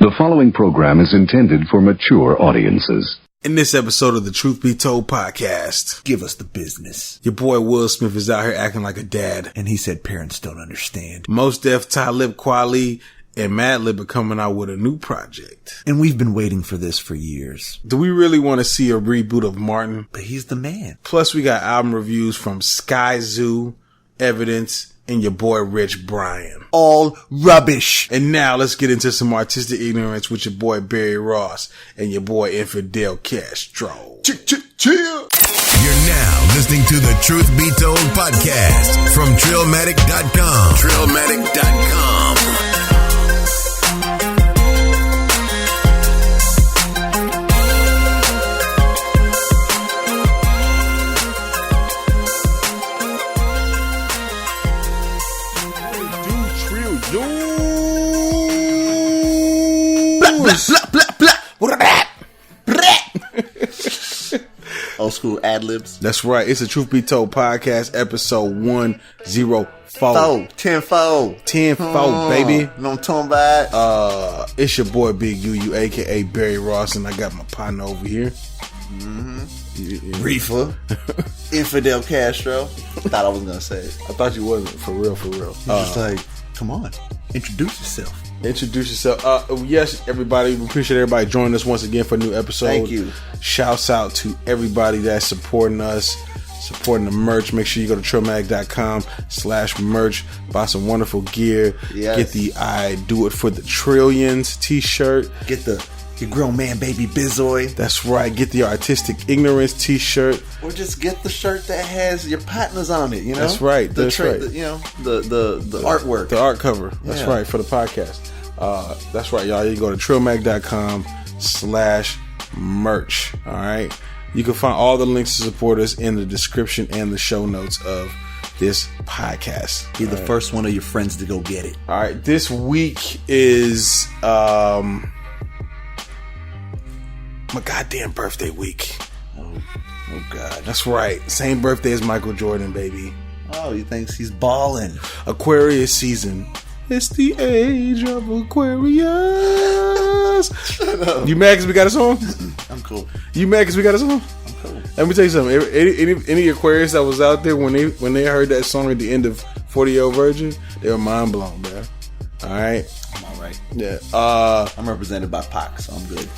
The following program is intended for mature audiences. In this episode of the Truth Be Told podcast, give us the business. Your boy Will Smith is out here acting like a dad. And he said parents don't understand. Mos Def, Talib, Kweli, and Madlib are coming out with a new project. And we've been waiting for this for years. Do we really want to see a reboot of Martin? But he's the man. Plus, we got album reviews from Skyzoo, Evidence, and your boy Rich Brian. All rubbish. And now let's get into some artistic ignorance with your boy Barry Ross and your boy Infidel Castro. Chill. You're now listening to the Truth Be Told podcast from Trillmatic.com. Trillmatic.com. Old school ad-libs. That's right. It's a Truth Be Told podcast, episode 104. Tenfold, baby. You know what I'm talking about? It's your boy Big UU, aka Barry Ross, and I got my partner over here. Riffa. Infidel Castro. Thought I was gonna say it. I thought you wasn't. For real. Just like, come on. Introduce yourself. Yes, everybody. We appreciate everybody joining us once again for a new episode. Thank you. Shouts out to everybody that's supporting us, supporting the merch. Make sure you go to Trillmatic.com/merch. Buy some wonderful gear. Yes. Get the I Do It For The Trillions t-shirt. Get your grown man baby Bizoy. That's right. Get the Artistic Ignorance t-shirt. Or just get the shirt that has your partners on it, you know? That's right. The artwork. The art cover. That's Yeah. right, for the podcast. That's right, y'all. You go to Trillmatic.com/merch. All right. You can find all the links to support us in the description and the show notes of this podcast. Be the first one of your friends to go get it. All right. This week is my goddamn birthday week. Oh God. That's right. Same birthday as Michael Jordan, baby. Oh, he thinks he's balling. Aquarius season. It's the age of Aquarius. Shut up. You mad because we got a song? I'm cool. You mad because we got a song? I'm cool. Let me tell you something. Any Aquarius that was out there when they heard that song at the end of 40-Year-Old Virgin, they were mind blown, bro. All right. I'm all right. Yeah. I'm represented by Pac, so I'm good.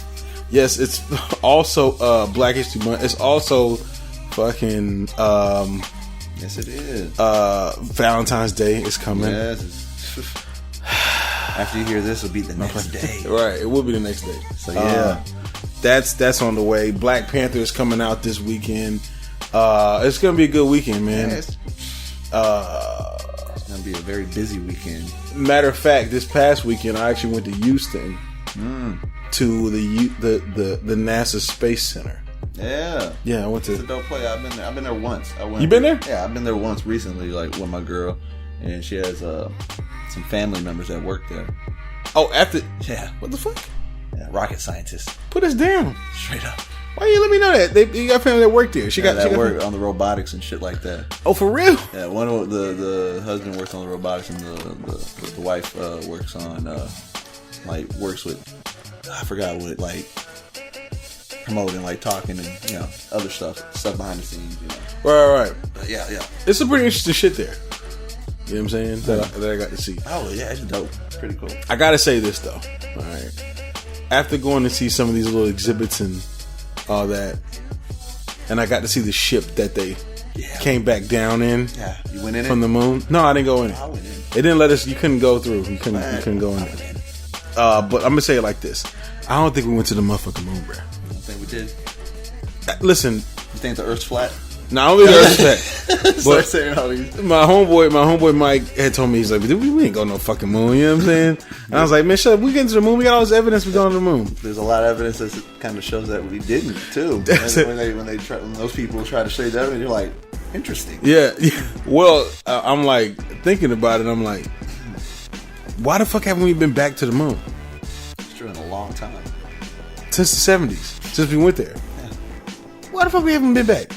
Yes, it's also Black History Month. It's also fucking Yes, it is. Valentine's Day is coming. Yes. After you hear this, it'll be the next day. Right, it will be the next day. So yeah, that's on the way. Black Panther is coming out this weekend. It's gonna be a good weekend, man. Yeah, it's gonna be a very busy weekend. Matter of fact, this past weekend I actually went to Houston to the NASA Space Center. Yeah, I went to. It's a dope play. I've been there once. You been there? Yeah, I've been there once recently, like with my girl, and she has some family members that work there. Oh, after. Yeah, What the fuck? yeah, rocket scientists, Put us down. straight up. Why you let me know that? You got family that work there. She got work on the robotics and shit like that. Oh, for real? Yeah, one of the husband works on the robotics, and the wife works on works with, I forgot what, like promoting, like talking and other stuff behind the scenes. Right. But yeah. It's some pretty interesting shit there. You know what I'm saying? That I got to see. Oh yeah, it's dope. It's pretty cool. I gotta say this though. All right. After going to see some of these little exhibits and all that, and I got to see the ship that they came back down in. Yeah, you went in from the moon. No, I didn't go in it. I went in. They didn't let us. You couldn't go through. You couldn't go in there. But I'm gonna say it like this. I don't think we went to the motherfucking moon, bro. I don't think we did. Listen. You think the Earth's flat? No, I don't think the Earth's flat. Start saying all these. My homeboy Mike had told me, he's like, dude, we ain't go no fucking moon. You know what I'm saying? And I was like, man, shut up. We get to the moon. We got all this evidence we going to the moon. There's a lot of evidence that kind of shows that we didn't too. When those people try to show you the evidence, you're like, interesting. Yeah. Well, I'm like thinking about it. I'm like, why the fuck haven't we been back to the moon? It's true in a long time. Since the 70s. Since we went there. Yeah. Why the fuck we haven't been back?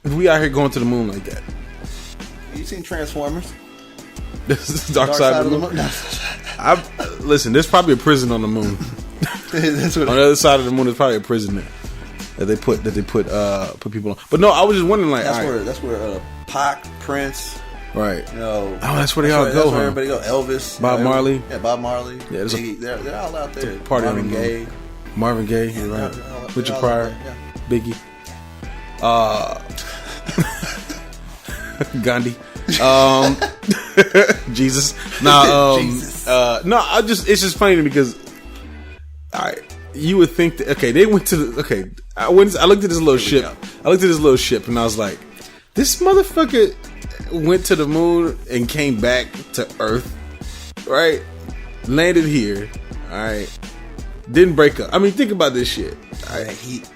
If we out here going to the moon like that. You seen Transformers? This is the dark side of the moon. No. Listen, there's probably a prison on the moon. That's what On the other side of the moon, there's probably a prison there that they put people on. But no, I was just wondering, like, that's where Pac, Prince, right? You know, that's where they all go. That's where everybody go. Elvis, Bob Marley. Yeah, Bob Marley. Yeah, they're all out there. Party Marvin Gaye. Marvin Gaye, you're right. Richard Pryor, Biggie, Gandhi, Jesus. Jesus. No, it's just funny to me because, all right, you would think that, okay, they went to the, okay, I looked at this little ship and I was like, this motherfucker went to the moon and came back to Earth, right? Landed here, all right. Didn't break up. I mean, think about this shit. All right.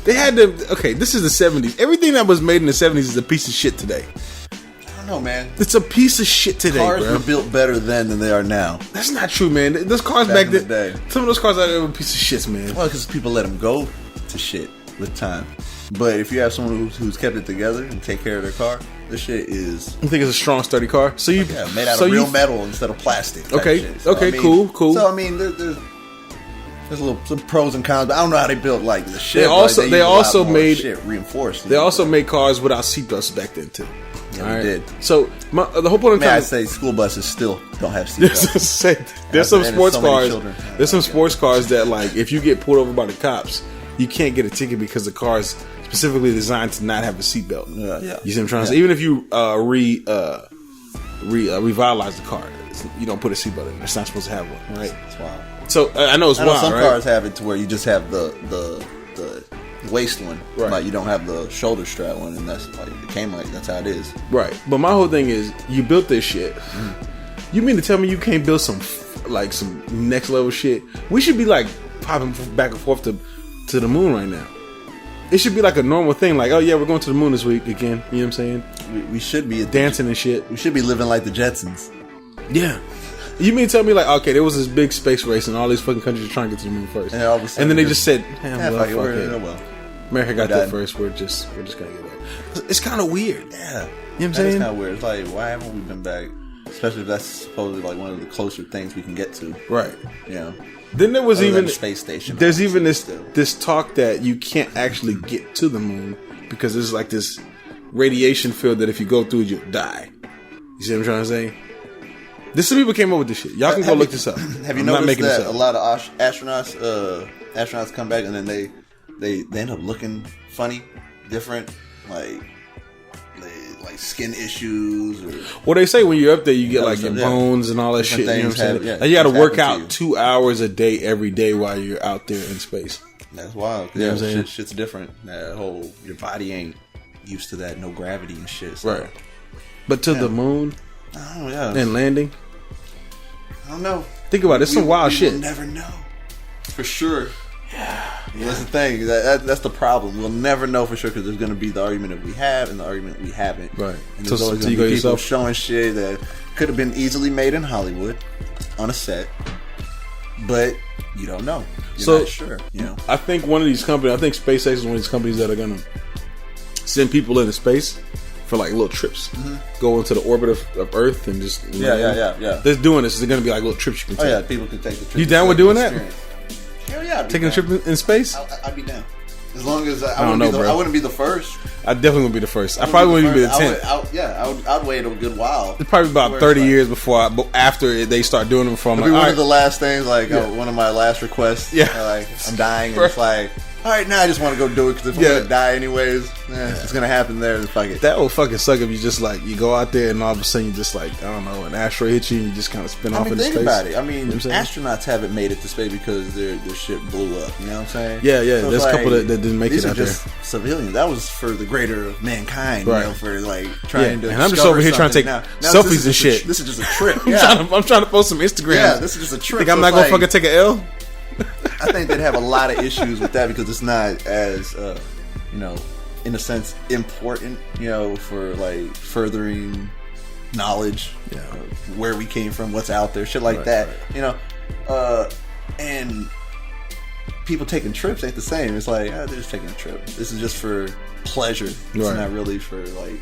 They had to. Okay, this is the 70s. Everything that was made in the 70s is a piece of shit today. I don't know, man. It's a piece of shit today, Cars bro. were built better then than they are now. That's not true, man. Those cars back then, some of those cars out there were a piece of shit, man. Well, because people let them go to shit with time. But if you have someone who's kept it together and take care of their car, this shit is. You think it's a strong, sturdy car? So you made out of real metal instead of plastic. Okay, shit. So, okay, cool. So I mean, there's some pros and cons, but I don't know how they built like the shit. They also made shit reinforced. They also made cars without seatbelts back then too. Yeah, they did. So the whole point of I say school buses still don't have seatbelts. There's some sports cars. There's some sports cars that, like, if you get pulled over by the cops, you can't get a ticket because the car is specifically designed to not have a seatbelt. Yeah. You see what I'm trying to say? Even if you revitalize the car, you don't put a seatbelt in. It's not supposed to have one, right? That's wild. So I know it's wild. Some right? cars have it to where you just have the waist one, right? Like you don't have the shoulder strap one, and that's like it came like that's how it is, right? But my whole thing is, you built this shit. You mean to tell me you can't build some next level shit? We should be like popping back and forth to the moon right now. It should be like a normal thing. Like, oh yeah, we're going to the moon this week again. You know what I'm saying? We should be dancing and shit. We should be living like the Jetsons. Yeah. You mean to tell me, like, okay, there was this big space race and all these fucking countries are trying to get to the moon first, and all of a sudden then they just said, well, America got there first. We're just gonna get there. It's kind of weird. Yeah, you know what I'm saying? It's kind of weird. It's like, why haven't we been back? Especially if that's supposedly like one of the closer things we can get to, right? Yeah. Then there was even the space station. There's even this talk that you can't actually get to the moon because there's like this radiation field that if you go through it, you'll die. You see what I'm trying to say? Some people came up with this shit. Y'all can go look this up. Have you noticed that a lot of astronauts come back and then they end up looking funny, different, like skin issues? Well, they say when you're up there, you get like your bones and all that shit. You know what I'm saying? And you got to work out 2 hours a day every day while you're out there in space. That's wild. You know what I'm saying? Shit's different. That whole your body ain't used to that, no gravity and shit. So. Right. But to the moon. Oh yeah. And landing. I don't know. Think about it. It's some wild shit. We'll never know. For sure. Yeah. That's the thing. That's the problem. We'll never know for sure because there's going to be the argument that we have and the argument we haven't. Right. And there's always going to be people showing shit that could have been easily made in Hollywood on a set, but you don't know. You're not sure. You know. I think one of these companies. I think SpaceX is one of these companies that are going to send people into space for like little trips, go into the orbit of Earth and just yeah. They're doing this. It's going to be like little trips you can take. Oh yeah, people can take the trip. You down with doing that? Hell yeah, taking a trip in space. I'd be down. As long as I wouldn't be the first. I definitely would be the first. I probably wouldn't be the 10th. I'd wait a good while. It's probably about 30 years after they start doing them. From like, one of the last things, like one of my last requests. Yeah, like I'm dying, and it's like, all right, now I just want to go do it because if I'm gonna die anyways, it's gonna happen there. Fuck it. That would fucking suck if you just like you go out there and all of a sudden you just like, I don't know, an asteroid hits you and you just kind of spin off into space. Think about it. I mean, astronauts haven't made it to space because their shit blew up. You know what I'm saying? Yeah. So there's a couple that didn't make it out there. These are just civilians. That was for the greater mankind. Right. You know, for like trying to. And I'm just over here trying to take selfies and shit. This is just a trip. I'm trying to post some Instagram. Yeah, this is just a trip. Think I'm not gonna fucking take an L? I think they'd have a lot of issues with that because it's not as, in a sense, important, for like furthering knowledge, where we came from, what's out there, shit like that, and people taking trips ain't the same. It's like, they're just taking a trip. This is just for pleasure. It's not really for like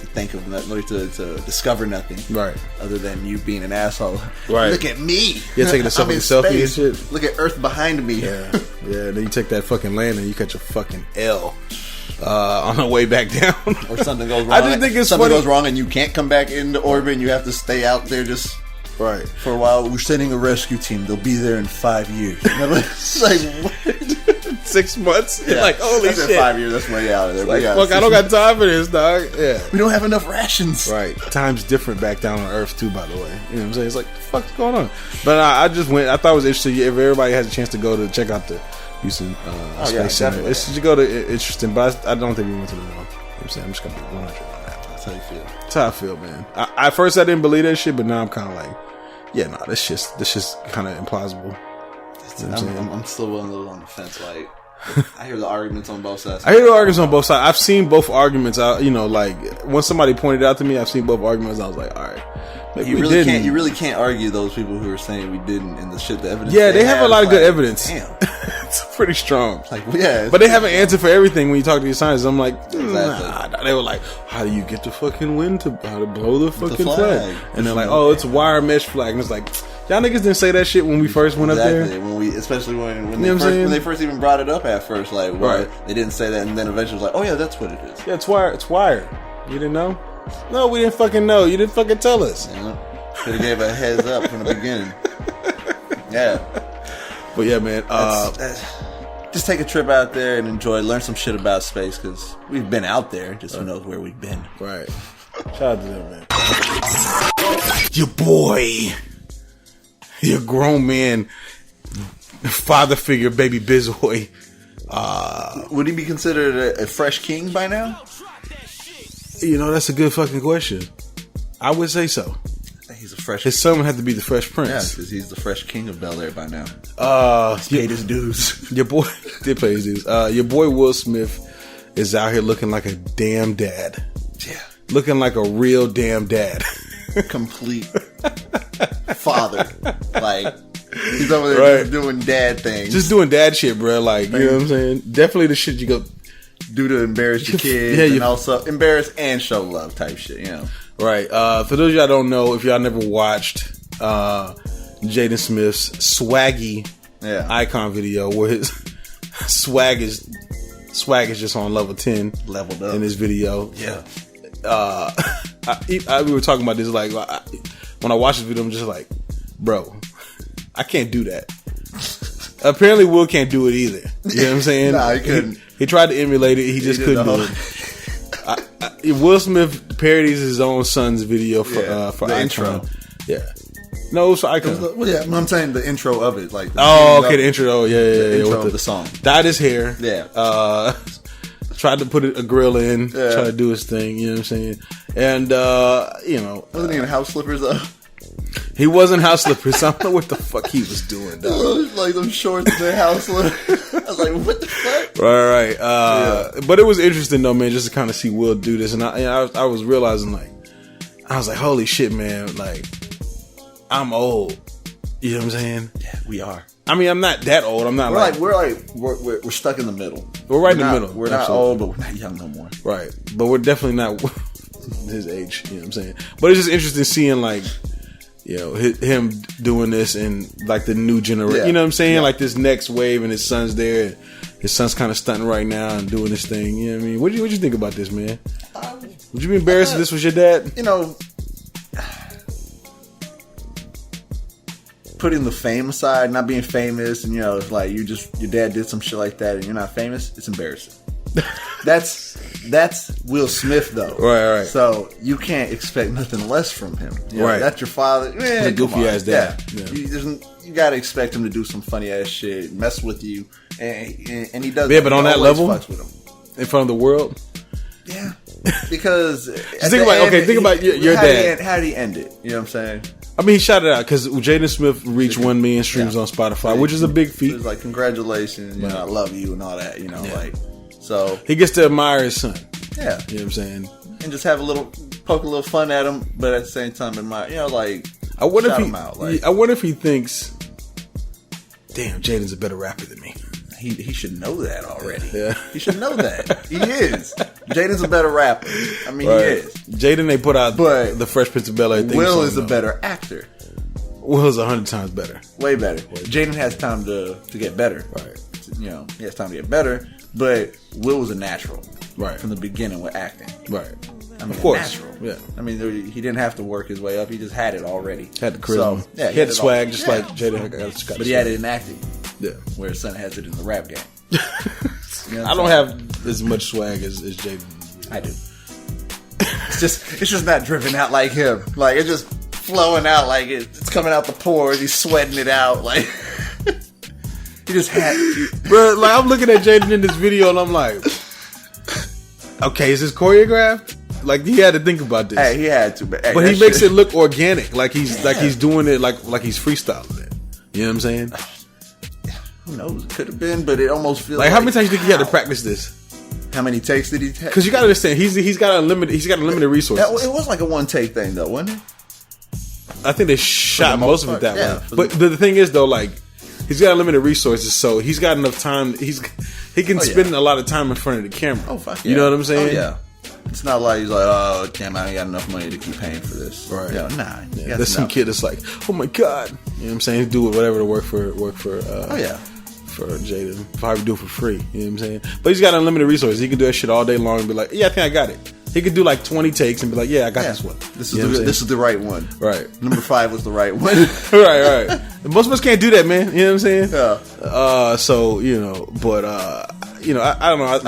think of nothing, to discover nothing, right? Other than you being an asshole. Right. Look at me. You're taking a selfie and shit. Look at Earth behind me. Yeah. Then you take that fucking land and you catch a fucking L on the way back down, or something goes wrong. I just think something goes wrong and you can't come back into orbit. and You have to stay out there just. Right. For a while, we're sending a rescue team. They'll be there in 5 years. It's like, what? 6 months? Yeah. Like, holy that's shit. In 5 years, that's way out of there. Like, fuck, I don't got time for this, dog. Yeah. We don't have enough rations. Right. Time's different back down on Earth, too, by the way. You know what I'm saying? It's like, what the fuck's going on? But I just went, I thought it was interesting. If everybody has a chance to go to check out the Houston Space Center. Definitely. It's just go to interesting, but I don't think we went to the mall. You know what I'm saying? I'm just going to be 100 on that. That's how you feel. That's how I feel, man. At first, I didn't believe that shit, but now I'm kind of like, yeah, nah, this just kind of implausible. You know I'm still a little on the fence. Like, I hear the arguments on both sides. I hear the arguments on both sides. I've seen both arguments. Like when somebody pointed it out to me, I've seen both arguments. I was like, all right, maybe you we really didn't. can't. You really can't argue those people who are saying we didn't and the shit. The evidence. Yeah, they have a lot of good evidence. Damn, it's pretty strong. Like, yeah, but they have an answer for everything when you talk to these scientists. I'm like, exactly. Nah. They were like, how do you get the fucking wind to how to blow the fucking flag? And they're like, oh, it's a wire mesh flag. And it's like, y'all niggas didn't say that shit when we first went up there. Especially when they first even brought it up at first, like, right. They didn't say that, and then eventually was like, oh yeah, that's what it is. Yeah, it's wire. It's wire. You didn't know? No, we didn't fucking know. You didn't fucking tell us. Should have gave a heads up from the beginning. Yeah. But yeah, man. Just take a trip out there and learn some shit about space, because we've been out there. Just who knows where we've been. Right. Shout out to them, man. Your boy. Your grown man, father figure, baby Bizboy. Would he be considered a fresh king by now? You know, that's a good fucking question. I would say so. He's a fresh. His son would have to be the Fresh Prince. Yeah, because he's the fresh king of Bel Air by now. He paid his dues. Your boy did pay his dues. Your boy Will Smith is out here looking like a damn dad. Yeah, looking like a real damn dad. Complete father. Like, he's over there just doing dad things. Just doing dad shit, bro. Like, you know what I'm saying? Definitely the shit you go do to embarrass your kids, and also embarrass and show love type shit, you know. Right. For those of y'all don't know, if y'all never watched Jaden Smith's swaggy icon video, where his swag is just on level 10, leveled up in this video. Yeah. We were talking about this, like, when I watched this video, I'm just like, bro, I can't do that. Apparently Will can't do it either. You know what I'm saying? Nah, he couldn't. He tried to emulate it, he just couldn't do it. Will Smith parodies his own son's video for the Icon. intro. Yeah. No, it's for Icon. Well, yeah, I'm saying the intro of it, like. The intro. Oh, yeah. The intro of the song. Dyed his hair. Yeah. Tried to put a grill in. Yeah. Try to do his thing. You know what I'm saying? And you know, wasn't he in house slippers though? He wasn't house slippers. I don't know what the fuck he was doing, dog. Like them shorts and house slippers. I was like, what the fuck? Right. But it was interesting though, man, just to kind of see Will do this, and I was realizing, like, I was like, holy shit, man, like, I'm old. You know what I'm saying? Yeah, we are. I mean, I'm not that old. I'm not we're stuck in the middle. We're right in the middle. We're not old, but we're not young no more. Right, but we're definitely not his age. You know what I'm saying? But it's just interesting seeing, like, you know, him doing this and like the new generation. Yeah. You know what I'm saying? Yeah. Like this next wave, and his son's there. And his son's kind of stunting right now and doing this thing. You know what I mean? What you think about this, man? Would you be embarrassed if this was your dad? You know, putting the fame aside, not being famous, and, you know, it's like your dad did some shit like that and you're not famous, it's embarrassing. That's Will Smith though. Right. So you can't expect nothing less from him. You know, right. That's your father. Man, a goofy ass dad. Yeah. You gotta expect him to do some funny ass shit, mess with you, and he does. Yeah, but on that level, fucks with him in front of the world. Yeah, because think about your dad. How did he end it? You know what I'm saying? I mean, he shot it out because Jaden Smith reached 1 million streams on Spotify, which is a big feat. It was like, congratulations, you know, I love you and all that, you know, like, so. He gets to admire his son. Yeah. You know what I'm saying? And just have poke a little fun at him, but at the same time admire, you know, like, I wonder him out. Like, I wonder if he thinks, damn, Jaden's a better rapper than me. he should know that already. Yeah. He should know that. He is. Jaden's a better rapper. I mean, Right. he is. Jaden, they put out But the Fresh Prince of Bel-Air thing. Will is a better actor. Will's 100 times better. Way better. Jaden has time to get better. Right. You know, he has time to get better. But Will was a natural. Right. From the beginning with acting. Right. I mean, Of course. natural. Yeah. I mean, he didn't have to work his way up. He just had it already. Had the charisma. So, yeah, he had the swag, all. just Yeah. like Jaden. Got But he had it in acting. Yeah. Where his son has it in the rap game. You know what I I'm don't saying? have as much swag as Jaden. I do. It's just not driven out like him. Like, it's just flowing out like it's coming out the pores. He's sweating it out. Like, he just had Bro, like, I'm looking at Jaden in this video and I'm like, okay, is this choreographed? Like, he had to think about this. Hey, he had to. But, hey, But he that makes shit- it look organic. Like he's doing it like he's freestyling it. You know what I'm saying? Who knows? It could have been, but it almost feels Like, how many times do you think he had to practice this? How many takes did he take? Because you gotta understand, he's got unlimited resources. It was like a one take thing, though, wasn't it? I think they shot the most most of it that part, yeah, way. for But the thing is, though, like, he's got unlimited resources, so he's got enough time. He can spend a lot of time in front of the camera. Oh, fuck yeah. You know what I'm saying? Oh, yeah. It's not like he's like, oh, damn, I ain't got enough money to keep paying for this. Right. Yeah, nah. Yeah, there's some kid that's like, oh my god. You know what I'm saying? Do it whatever to work for. Oh, yeah. For Jaden, probably do it for free. You know what I'm saying? But he's got unlimited resources. He can do that shit all day long and be like, yeah, I think I got it. He could do like 20 takes and be like, yeah, I got this one. This You know what I'm is the right one. Right. Number 5 was the right one. right. Most of us can't do that, man. You know what I'm saying? Yeah. So, you know, but you know, I don't know.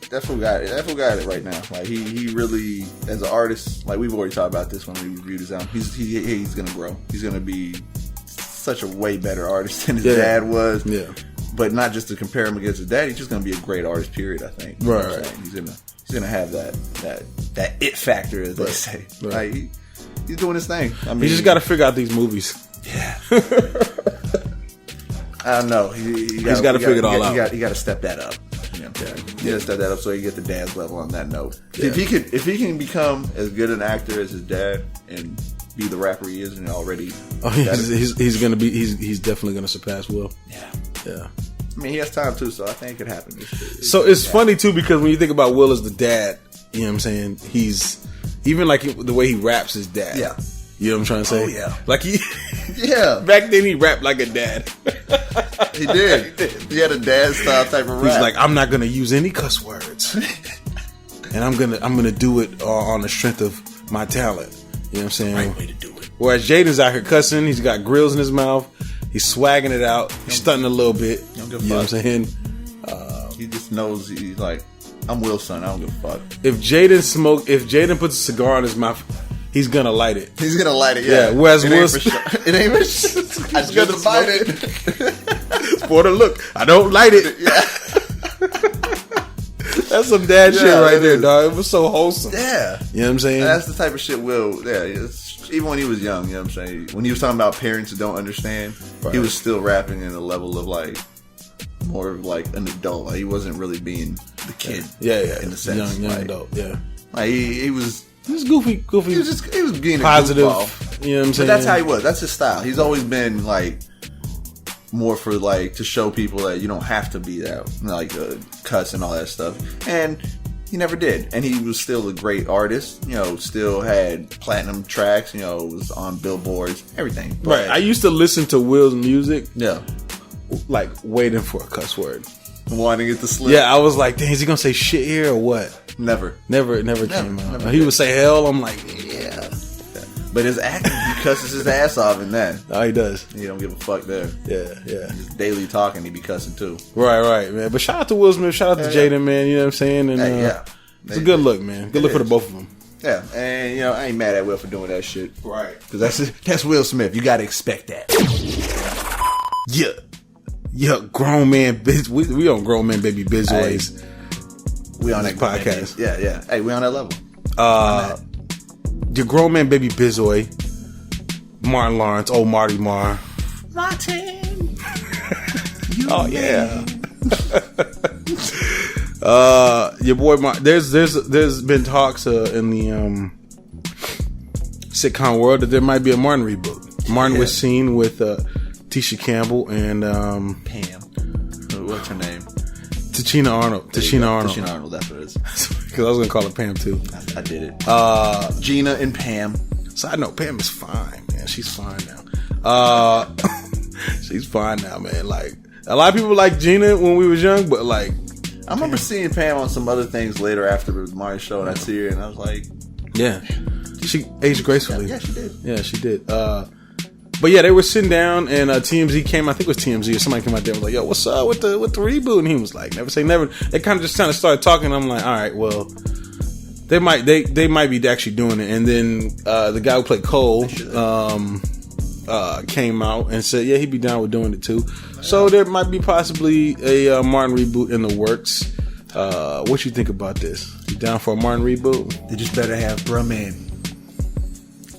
That fool got it. That fool got it right now. Like he really, as an artist, like we've already talked about this when we reviewed his album. He's gonna grow. He's gonna be such a way better artist than his dad was. Yeah. But not just to compare him against his dad. He's just gonna be a great artist. Period. I think. You know what I'm saying? He's gonna have that it factor, as they say. Right. Like he's doing his thing. I mean, You just got to figure out these movies. Yeah. I don't know. He's got to figure it all out. He got to step that up. You know, you got to step that up so you get the dad's level on that note. Yeah. If he can become as good an actor as his dad and be the rapper he is and already, he's gonna be. He's definitely gonna surpass Will. Yeah. I mean, he has time too, so I think it could happen. It's funny too because when you think about Will as the dad, you know what I'm saying? He's even like the way he raps his dad. Yeah. You know what I'm trying to say? Oh yeah. Like yeah. Back then he rapped like a dad. He did. He had a dad style type of rap. He's like, I'm not gonna use any cuss words, and I'm gonna do it on the strength of my talent. You know what I'm saying? Right way to do it. Whereas Jaden's out here cussing, he's got grills in his mouth, he's swagging it out, he's stunting a little bit. You know what I'm saying? He just knows he's like, I'm Will's son. I don't give a fuck. If Jaden puts a cigar in his mouth, he's gonna light it. He's gonna light it. Yeah. Whereas Will, it ain't for sure. I just gonna light it. For the look, I don't light it. Yeah. That's some dad shit right there, dog. It was so wholesome. Yeah. You know what I'm saying? That's the type of shit Will, even when he was young, you know what I'm saying? When he was talking about parents who don't understand, he was still rapping in a level of like, more of like an adult. Like he wasn't really being the kid. Yeah. In the sense. Young like, adult, yeah. Like he was goofy. He was being positive. A goofball. You know what I'm saying? But that's how he was. That's his style. He's always been like, more for like to show people that you don't have to be that like cuss and all that stuff, and he never did. And he was still a great artist. You know, still had platinum tracks. You know, was on billboards, everything. But, right. I used to listen to Will's music. Yeah, like waiting for a cuss word, wanting it to slip. Yeah, I was like, dang, is he gonna say shit here or what? Never came out. He would say hell. I'm like, yeah. But his acting, he cusses his ass off in that. Oh, he does. He don't give a fuck there. Yeah. Just daily talking, he be cussing too. Right, man. But shout out to Will Smith. Shout out to Jaden, man. You know what I'm saying? And it's a good look, man. Good look for the both of them. Yeah, and you know I ain't mad at Will for doing that shit. Right. Because that's Will Smith. You got to expect that. Yeah. Grown man, we on grown man, baby Bizways. We on that podcast. Yeah. Hey, we on that level. Your grown man, baby Bizoy, Martin Lawrence, old Marty Marr. Martin. Oh yeah. Your boy Martin. There's been talks in the sitcom world that there might be a Martin reboot. Martin was seen with Tisha Campbell and Pam. what's her name? Tachina Arnold. Tachina Arnold, that's what it is. Because I was going to call her Pam, too. I did it. Gina and Pam. Side note, Pam is fine, man. She's fine now. She's fine now, man. Like, a lot of people like Gina when we was young, but like... I remember seeing Pam on some other things later after the Mario show, and I see her, and I was like... Yeah. She aged gracefully. Yeah, she did. Yeah, she did. But yeah, they were sitting down, and TMZ came. I think it was TMZ or somebody came out there and was like, "Yo, what's up with the reboot?" And he was like, "Never say never." They kind of started talking. And I'm like, "All right, well, they might be actually doing it." And then the guy who played Cole came out and said, "Yeah, he'd be down with doing it too." So there might be possibly a Martin reboot in the works. What you think about this? You down for a Martin reboot? They just better have Bruh-Man.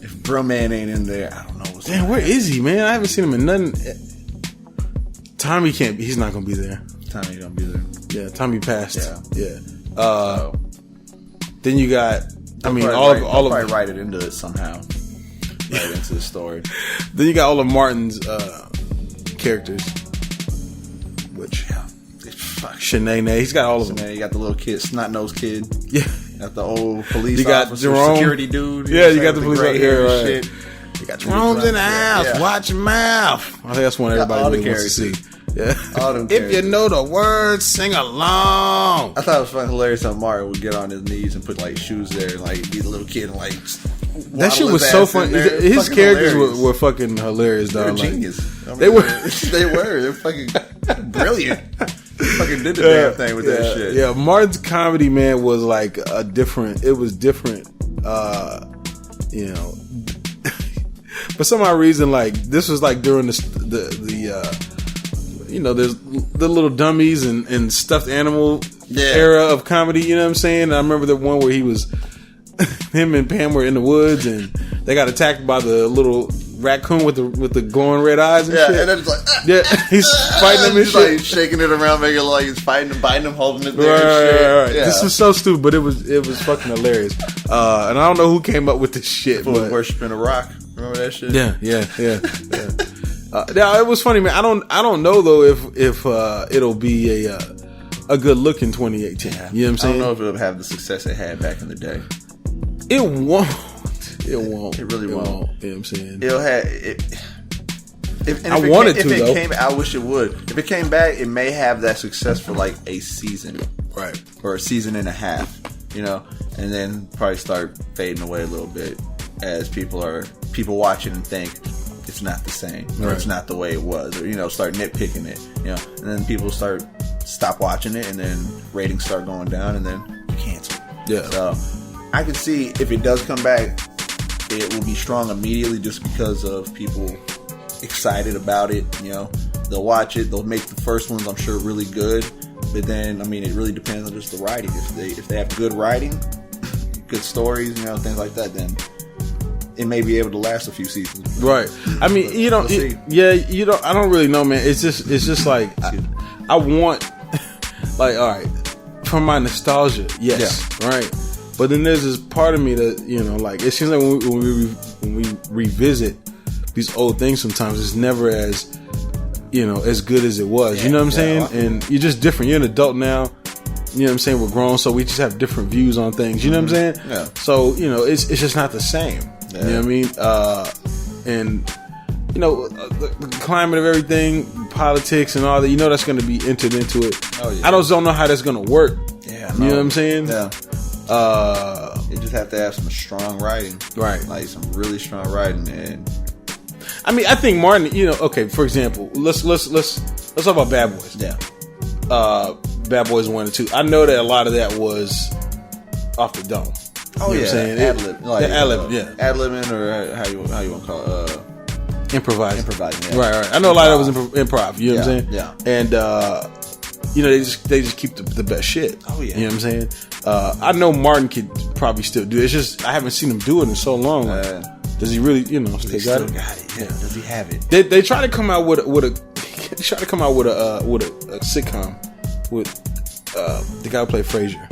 If Bruh-Man ain't in there, I don't know what's Damn, where is he, man? I haven't seen him in nothing. Tommy can't be. He's not gonna be there. Tommy gonna be there. Yeah, Tommy passed. Yeah. Then you got. I mean, they'll all probably write it into it somehow. Right into the story. Then you got all of Martin's characters, which Shanae. He's got all of them. You got the little kid, snot-nosed kid. Yeah. Got the old police you got officer, Jerome, security dude. Yeah, you got the police officer. Right. Shit. You got Jerome's in the house. Yeah. Watch your mouth. I think that's one everybody really wants to see. Yeah. All them if characters. you know the words, sing along. I thought it was fun, hilarious how Martin would get on his knees and put like shoes there and like be the little kid and like that shit was so funny. His characters were fucking hilarious, dog. They were genius. I mean, they were. They're fucking brilliant. They fucking did the damn thing with that shit. Yeah, Martin's comedy, man, was like it was different. You know, for some odd reason, like this was like during the you know, there's the little dummies and stuffed animal era of comedy. You know what I'm saying? And I remember the one where he was, him and Pam were in the woods and they got attacked by the little raccoon with the glowing red eyes and shit. And then it's like, he's fighting him and shit, like shaking it around, making it like he's fighting him, biting him, holding it there. Right. Yeah. This was so stupid, but it was fucking hilarious. And I don't know who came up with this shit. But worshiping a rock. Remember that shit? Yeah. Yeah, it was funny, man. I don't know though if it'll be a good look in 2018. You know what I'm saying? I don't know if it'll have the success it had back in the day. It won't. It won't. It really won't. You know what I'm saying? It'll have. If I wanted to, though. I wish it would. If it came back, it may have that success for like a season, right, or a season and a half. You know, and then probably start fading away a little bit as people watch it and think it's not the same, or it's not the way it was, or start nitpicking it. And then people stop watching it, and then ratings start going down, and then you cancel. Yeah. So I can see if it does come back, it will be strong immediately just because of people excited about it. They'll watch it. They'll make the first ones, I'm sure, really good. But then, I mean, it really depends on just the writing. If they have good writing, good stories, things like that, then it may be able to last a few seasons. Right. I mean, I don't really know, man. It's just like I want, like, all right, for my nostalgia, yes, right. But then there's this part of me that like it seems like when we revisit these old things, sometimes it's never as as good as it was. You know what I'm saying? And you're just different. You're an adult now. You know what I'm saying? We're grown, so we just have different views on things. You know what I'm saying? Yeah. So it's just not the same. Yeah. You know what I mean? And the climate of everything, politics, and all that. That's going to be entered into it. Oh yeah. I don't know how that's going to work. Yeah. You know what I'm saying? Yeah. You just have to have some strong writing, right? Like some really strong writing, and I mean, I think Martin. Okay, for example, let's talk about Bad Boys. Yeah. Bad Boys 1 and 2. I know that a lot of that was off the dome. Oh yeah, ad-lib, ad-libbing, or how you want to call it, improvising. Yeah. Right. I know a lot of that was improv. You know what I'm saying? Yeah. And they just keep the best shit. Oh yeah. You know what I'm saying? I know Martin could probably still do it. It's just I haven't seen him do it in so long. Does he really? Still got it? Yeah. Does he have it? They try to come out with a sitcom with the guy who played Frasier.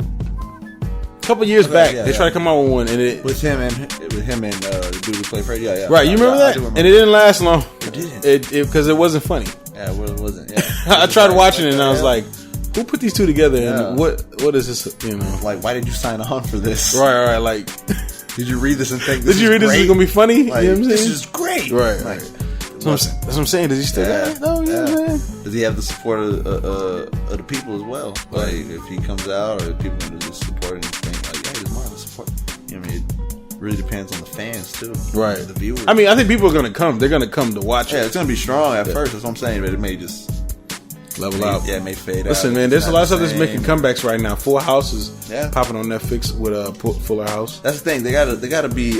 A couple years back, they tried to come out with one, and it with him and the dude who played Frasier. Yeah. Right, you remember that? And it didn't last long. It didn't, because it wasn't funny. Yeah, it wasn't. Yeah, I tried watching it and I was like, who put these two together? And what is this? You know, like, why did you sign on for this? Right. Like, did you read this and think? Did you read this is gonna be funny? Like, you know what I'm saying? This is great. Right. Like, that's what I'm saying. Does he still got it? No, man. Does he have the support of the people as well? Like, if he comes out, or if people are just supporting his thing, like, yeah, he's more of the support. You know what I mean? It really depends on the fans too, right? The viewers. I mean, I think people are gonna come. They're gonna come to watch it. Yeah, it's gonna be strong at first. That's what I'm saying, but it may just level out. Yeah, it may fade out. Listen, man, there's a lot of stuff that's making comebacks right now. Full House is popping on Netflix with Fuller House. That's the thing. They gotta be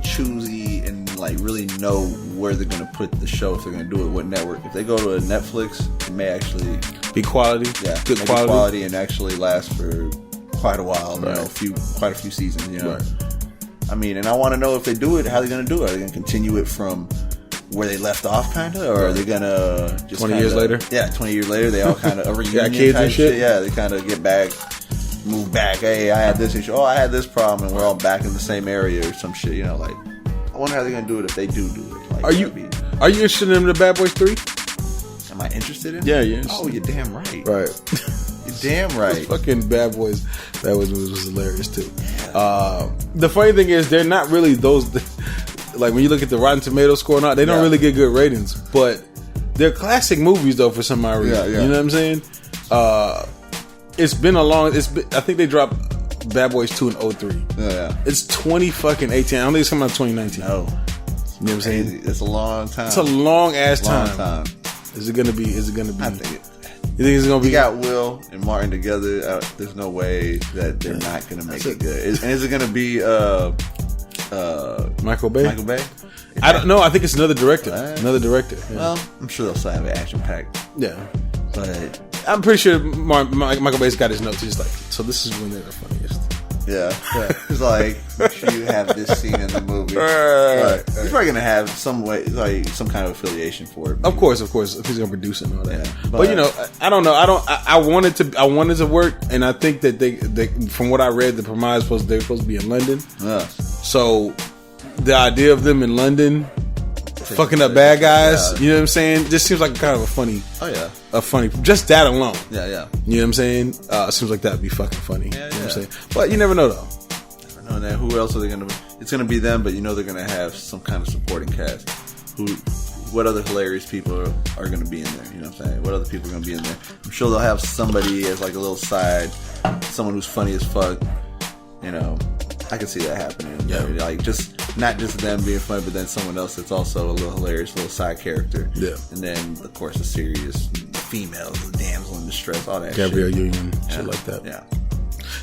choosy and like really know where they're gonna put the show if they're gonna do it. What network? If they go to a Netflix, it may actually be quality. Yeah, good quality, and actually last for quite a while. Right. You know, quite a few seasons. You know, right. I mean, and I want to know if they do it, how they're gonna do it. Are they gonna continue it from where they left off, kind of, or are they gonna just 20 years later? Yeah, 20 years later, they all kind of a reunion kids type and shit. Yeah, they kind of get back, move back. Hey, I had this issue. Oh, I had this problem, and we're all back in the same area or some shit. You know, like, I wonder how they're gonna do it if they do it. Like, are you interested in the Bad Boys 3? Am I interested in? Yeah, yeah. Oh, you're damn right. Right. You're damn right. Fucking Bad Boys. That was hilarious too. The funny thing is, they're not really those. Like when you look at the Rotten Tomatoes score, not they don't really get good ratings, but they're classic movies though for some odd reason. You know what I'm saying? It's been a long. I think they dropped Bad Boys 2 in 03. Yeah. It's 2018. I don't think it's coming out 2019. No. You know what I'm saying? It's a long time. It's a long ass time. Long time. Is it gonna be? I think it. You think it's gonna be? You got Will and Martin together. There's no way that they're not gonna make it good. And is it gonna be Michael Bay? Michael Bay? I don't know. I think it's another director. Yeah. Well, I'm sure they'll still have an action pack. Yeah, but I'm pretty sure Michael Bay's got his notes. He's like, so this is when they're the funniest. Yeah. It's like, make sure you have this scene in the movie. He's probably gonna have some way, like some kind of affiliation for it. Maybe. Of course, if he's gonna produce it and all that. Yeah, but you know, I don't know. I wanted to work, and I think that they from what I read, the premiere they're supposed to be in London. Yeah. So the idea of them in London fucking up bad guys, you know what I'm saying? Just seems like kind of a funny. Oh yeah. A funny, just that alone. Yeah, yeah. You know what I'm saying? Seems like that'd be fucking funny. Yeah, you know what I'm saying? But you never know though. Never know. Who else are they gonna? It's gonna be them, but you know they're gonna have some kind of supporting cast. What other hilarious people are gonna be in there? You know what I'm saying? What other people are gonna be in there? I'm sure they'll have somebody as like a little side, someone who's funny as fuck. You know, I can see that happening. Yeah. Like not just them being funny, but then someone else that's also a little hilarious, little side character. Yeah. And then of course the serious female, the damsel in distress, all that. Gabrielle shit. Union, shit like that. Yeah.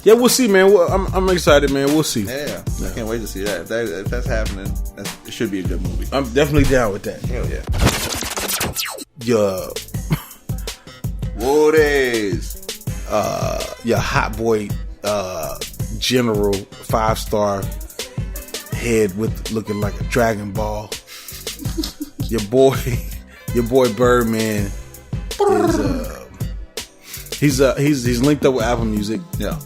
Yeah, we'll see, man. I'm excited, man. We'll see. Yeah. I can't wait to see that. If that's happening, it should be a good movie. I'm definitely down with that. Hell yeah. Your hot boy general 5-star head with looking like a Dragon Ball. your boy Birdman is he's linked up with Apple Music. Yeah.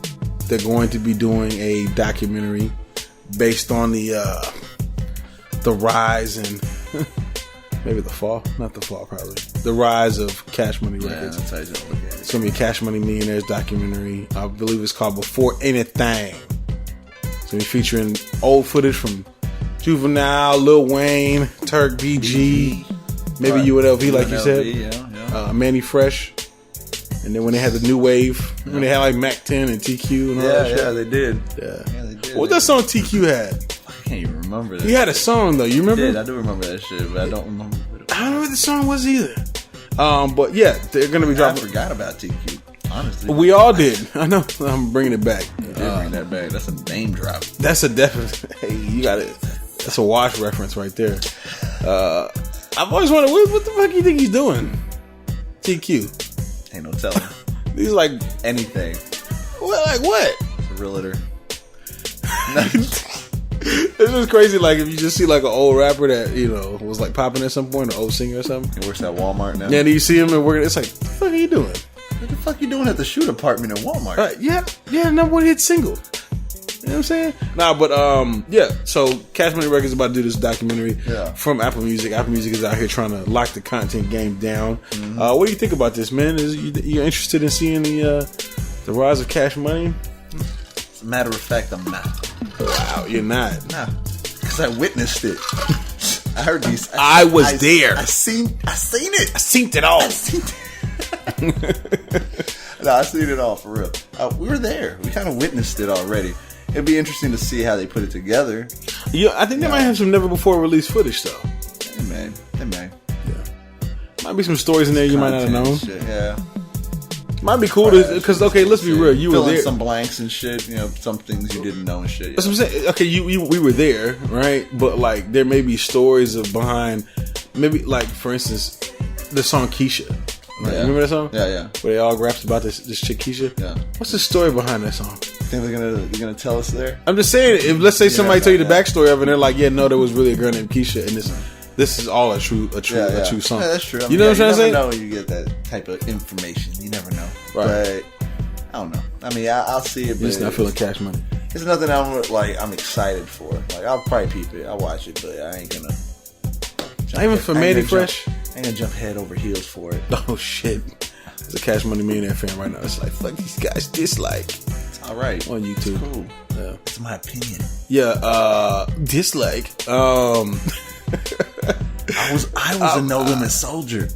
They're going to be doing a documentary based on the rise and maybe the fall, not the fall, probably the rise of Cash Money Records. That's how you look at it. It's gonna be a Cash Money Millionaires documentary. I believe it's called Before Anything. It's gonna be featuring old footage from Juvenile, Lil Wayne, Turk BG, maybe UNLV, like you said, yeah. Manny Fresh. And then when they had the new wave, when they had like Mac 10 and TQ and all that shit. Yeah, they did. Yeah, they did. What was that song TQ had? I can't even remember that. He had a song though, you remember? I do remember that shit, but I don't remember. I don't know what the song was either. But yeah, they're gonna be dropping. I forgot about TQ. Honestly, we all did. I know. I'm bringing it back. You did bring that back. That's a name drop. That's a definite. Hey, you got it. That's a Wash reference right there. I've always wondered what the fuck you think he's doing. TQ. Ain't no telling. He's like anything. What? Like what? It's a realtor. It's just crazy. Like if you just see like an old rapper that was like popping at some point, an old singer or something. He works at Walmart now. Yeah, and you see him and working. It's like, what the fuck are you doing? What the fuck you doing at the shoe department at Walmart? Yeah, number one hit single. You know what I'm saying? Nah, but yeah. So Cash Money Records is about to do this documentary from Apple Music. Apple Music is out here trying to lock the content game down. What do you think about this, man? Is you interested in seeing the rise of Cash Money? As a matter of fact, I'm not. Wow, you're not? Nah, because I witnessed it. I heard these. I was there. I seen it. I seen it all. No, I seen it all for real. We were there. We kind of witnessed it already. It'd be interesting to see how they put it together. Yeah, I think they might have some never before released footage though. They may. Yeah, might be some stories in there you might not have known. Shit, yeah. Might be cool because let's be real. You were there. Some blanks and shit. You know, some things you didn't know and shit. That's what I'm saying. Okay, we were there, right? But like, there may be stories behind. Maybe like, for instance, the song Keisha. Right? Yeah. Remember that song? Yeah. Where they all raps about this chick Keisha. Yeah. What's the story behind that song? Think they're gonna tell us there? I'm just saying, if let's say somebody tell you the backstory of it, and they're like, yeah, no, there was really a girl named Keisha, and this is all a true song. Yeah, that's true. You know what I'm trying to say? You never know when you get that type of information. You never know. Right. But I don't know. I mean, I'll see it. You're just not feeling Cash Money. It's nothing I'm excited for. Like, I'll probably peep it. I'll watch it, but I ain't gonna. Not even for Mandy Fresh. I ain't gonna jump head over heels for it. Oh shit! There's a Cash Money Millionaire fan right now. It's like, fuck these guys. Dislike. It's all right on YouTube. It's cool. Yeah. It's my opinion. Yeah. Dislike. I was a No Limit Soldier.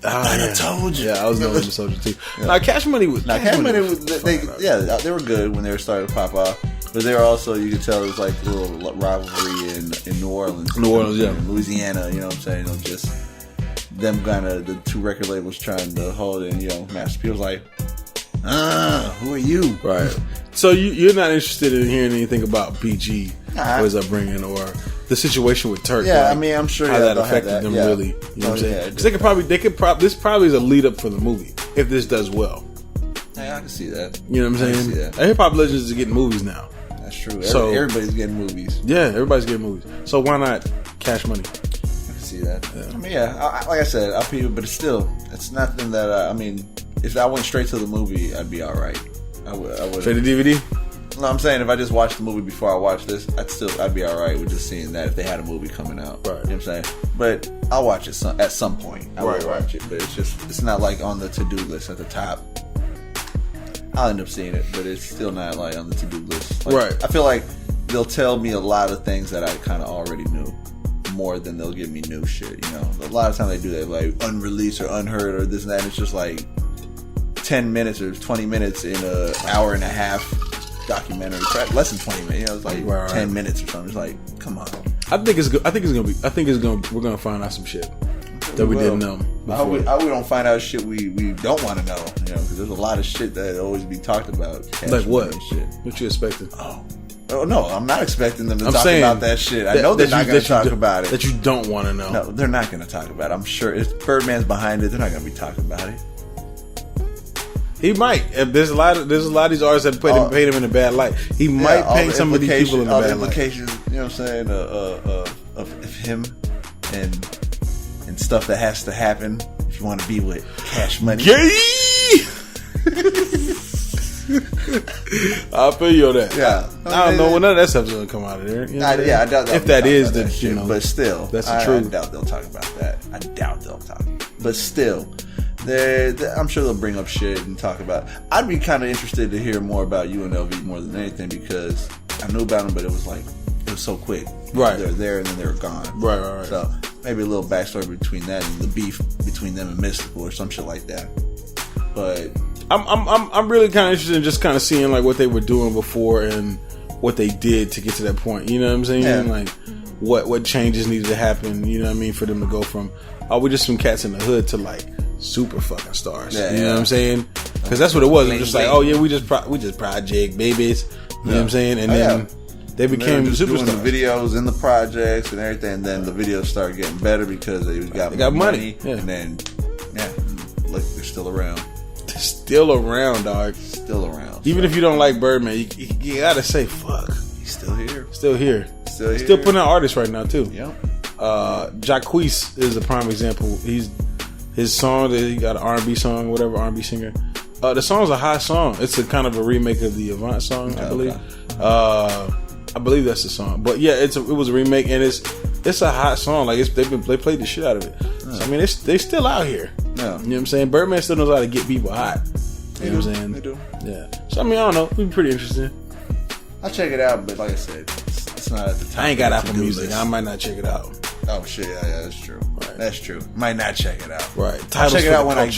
I told you. Yeah, I was No Limit Soldier too. Yeah. Now Cash Money was. They were good when they were starting to pop off. But they were also, you could tell it was like a little rivalry in New Orleans. Louisiana, you know what I'm saying? You know, just them kind of, the two record labels trying to hold it. And, you know, Master P was like, who are you? Right. So you're not interested in hearing anything about PG or his upbringing or the situation with Turk? Yeah, like, I mean, I'm sure how that affected them really. You know what I'm saying? Because this probably is a lead up for the movie if this does well. Yeah, I can see that. You know what I'm saying? Hip hop legends are getting movies now. That's true. So everybody's getting movies. Yeah, everybody's getting movies. So why not Cash Money? I can see that. Yeah. I mean, like I said, I'll pay you, but it's nothing that I mean. If I went straight to the movie, I'd be all right. I would. Straight to DVD? No, I'm saying if I just watched the movie before I watched this, I'd be all right with just seeing that if they had a movie coming out. Right. You know what I'm saying? But I'll watch it at some point. I will watch it, but it's not like on the to-do list at the top. I'll end up seeing it, but it's still not like on the to-do list. Like, right. I feel like they'll tell me a lot of things that I kind of already knew more than they'll give me new shit. You know, a lot of times they do that, like unreleased or unheard or this and that. And it's just like 10 minutes or 20 minutes in an hour and a half documentary. Less than 20 minutes. You know, it's like 10 minutes or something. It's like, come on. I think it's good. We're gonna find out some shit that we didn't know. I hope we don't find out shit we don't want to know. You know, because there's a lot of shit that always be talked about. Like what? Shit. What you expecting? Oh no, I'm not expecting them to talk about that shit. I know they're not going to talk about it. That you don't want to know. No, they're not going to talk about it. I'm sure if Birdman's behind it, they're not going to be talking about it. He might. If there's a lot of these artists that paint him in a bad light. He might paint some of these people in a bad light. All the implications, you know what I'm saying, of him and stuff that has to happen if you want to be with Cash Money. I'll feel you on that. Yeah, I don't know when none of that stuff's gonna come out of there. You know I doubt that. If that is the shit, but still, that's the truth. I doubt they'll talk about that. I doubt they'll talk. But still, I'm sure they'll bring up shit and talk about. I'd be kind of interested to hear more about UNLV more than anything because I knew about them, but it was so quick. Right, they're there and then they're gone. Right. So maybe a little backstory between that and the beef between them and Mystical or some shit like that. But I'm really kind of interested in just kind of seeing like what they were doing before and what they did to get to that point. You know what I'm saying? Yeah. Like what changes needed to happen. You know what I mean? For them to go from we're just some cats in the hood to like super fucking stars. You know what I'm saying? Because that's what it was. It was just like, oh yeah, we just project babies. You know what I'm saying? And then they became just superstars. Doing the videos in the projects and everything. And then the videos started getting better because they got money. Yeah. And then look, they're still around. Still around, dog. Still around. Even if you don't like Birdman, you gotta say, fuck. He's still here. Still here. Still putting out artists right now, too. Yep. Jacquees is a prime example. His song, he got an R&B song, whatever, R&B singer. The song's a hot song. It's a kind of a remake of the Avant song, I believe. I believe that's the song. But yeah, it was a remake, and it's a hot song. Like they played the shit out of it. So I mean, they still out here. Yeah. You know what I'm saying? Birdman still knows how to get people hot. You know what I'm saying? They do. Yeah. So I mean, I don't know. It'd be pretty interesting. I'll check it out, but like I said, it's not at the top. I ain't got Apple to-do Music. list. I might not check it out. Oh shit, yeah, that's true. Right. That's true. Might not check it out. Right. I'll check it out when I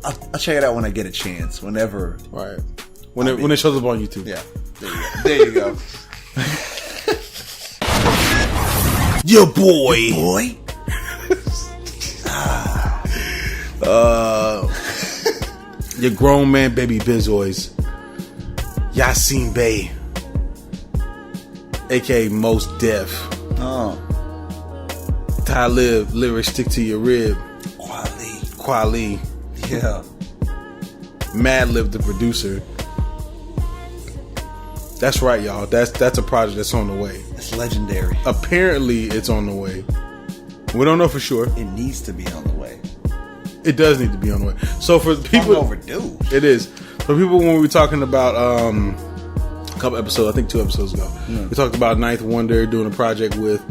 I'll check it out when I get a chance. Whenever. Right. When it shows up on YouTube. Yeah. There you go. Your boy. Your grown man baby Bizoys. Yasin Bey. AKA Most Def. Oh. Talib, lyrics stick to your rib. Kweli. Yeah. Madlib, the producer. That's right, y'all. That's a project that's on the way. It's legendary. Apparently, it's on the way. We don't know for sure. It needs to be on the way. It does need to be on the way. So for people, Long overdue. it is. For people, when we were talking about a couple episodes, I think 2 episodes ago, we talked about Ninth Wonder doing a project with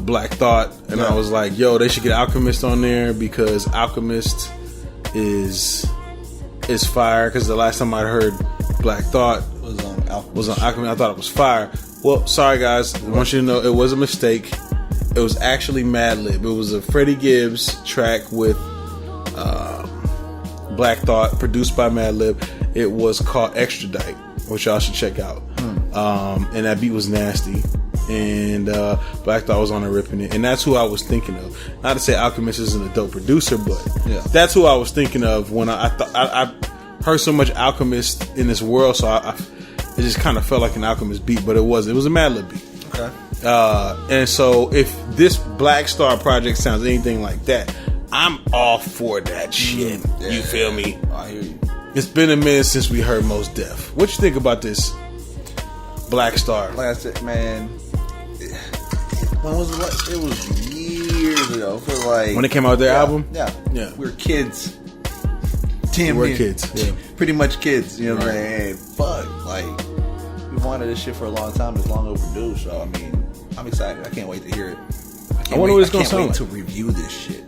Black Thought, and I was like, "Yo, they should get Alchemist on there because Alchemist is fire." Because the last time I heard Black Thought was on Alchemist, I thought it was fire. Well, sorry guys, I want you to know it was a mistake. It was actually Madlib. It was a Freddie Gibbs track with Black Thought, produced by Madlib. It was called Extradite, which y'all should check out. And that beat was nasty. And Black Thought was on there ripping it. And that's who I was thinking of. Not to say Alchemist isn't a dope producer, but that's who I was thinking of when I thought I heard so much Alchemist in this world, so it just kind of felt like an Alchemist beat, but it wasn't. It was a Madlib beat. Okay. And so if this Black Star project sounds anything like that, I'm all for that shit. You feel me? I hear you. It's been a minute since we heard Most Def. What you think about this Black Star? Like I said, man, when was it? It was years ago. I feel like When it came out with their album? Yeah. We were kids. We were kids. Yeah. Pretty much kids. You know what I'm Right. saying? Hey, fuck. Like, we've wanted this shit for a long time. It's long overdue. So, I mean, I'm excited. I can't wait to hear it. I wonder what it's gonna sound wait like. to review this shit.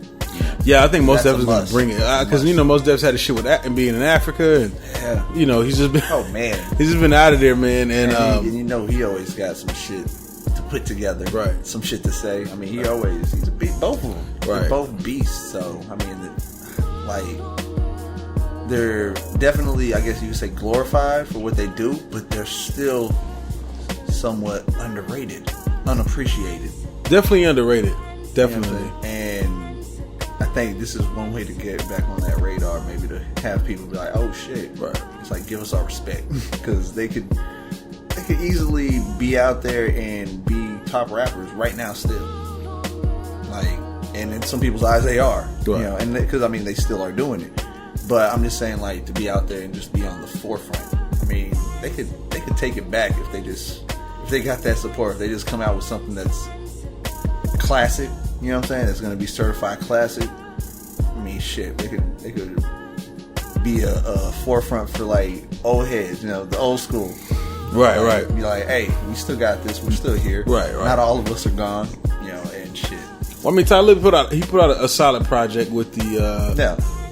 Yeah, I think Most That's Def is a going to must. bring it. That's a Because, must. Most Def's had a shit with and being in Africa. And, Yeah. he's just been... Oh, man. He's just been out of there, man. And, And he always got some shit to put together. Right. Some shit to say. I mean, he's a beast. Both of them. Right. They're both beasts. So, I mean, like, they're definitely, I guess you would say, glorified for what they do, but they're still somewhat underrated, unappreciated. definitely underrated. You know Definitely. what I'm saying? And I think this is one way to get back on that radar, maybe to have people be like, oh shit. Right. It's like, give us our respect. Because they could easily be out there and be top rappers right now still. Like, and in some people's eyes they are. Right. And because, I mean, they still are doing it. But I'm just saying, like, to be out there and just be on the forefront. I mean, they could take it back if they got that support. If they just come out with something that's classic, you know what I'm saying? It's going to be certified classic. I mean, shit, they could be a forefront for, like, old heads, the old school. Right. Be like, hey, we still got this. We're still here. Right. Not all of us are gone, and shit. Well, I mean, Talib put out a solid project with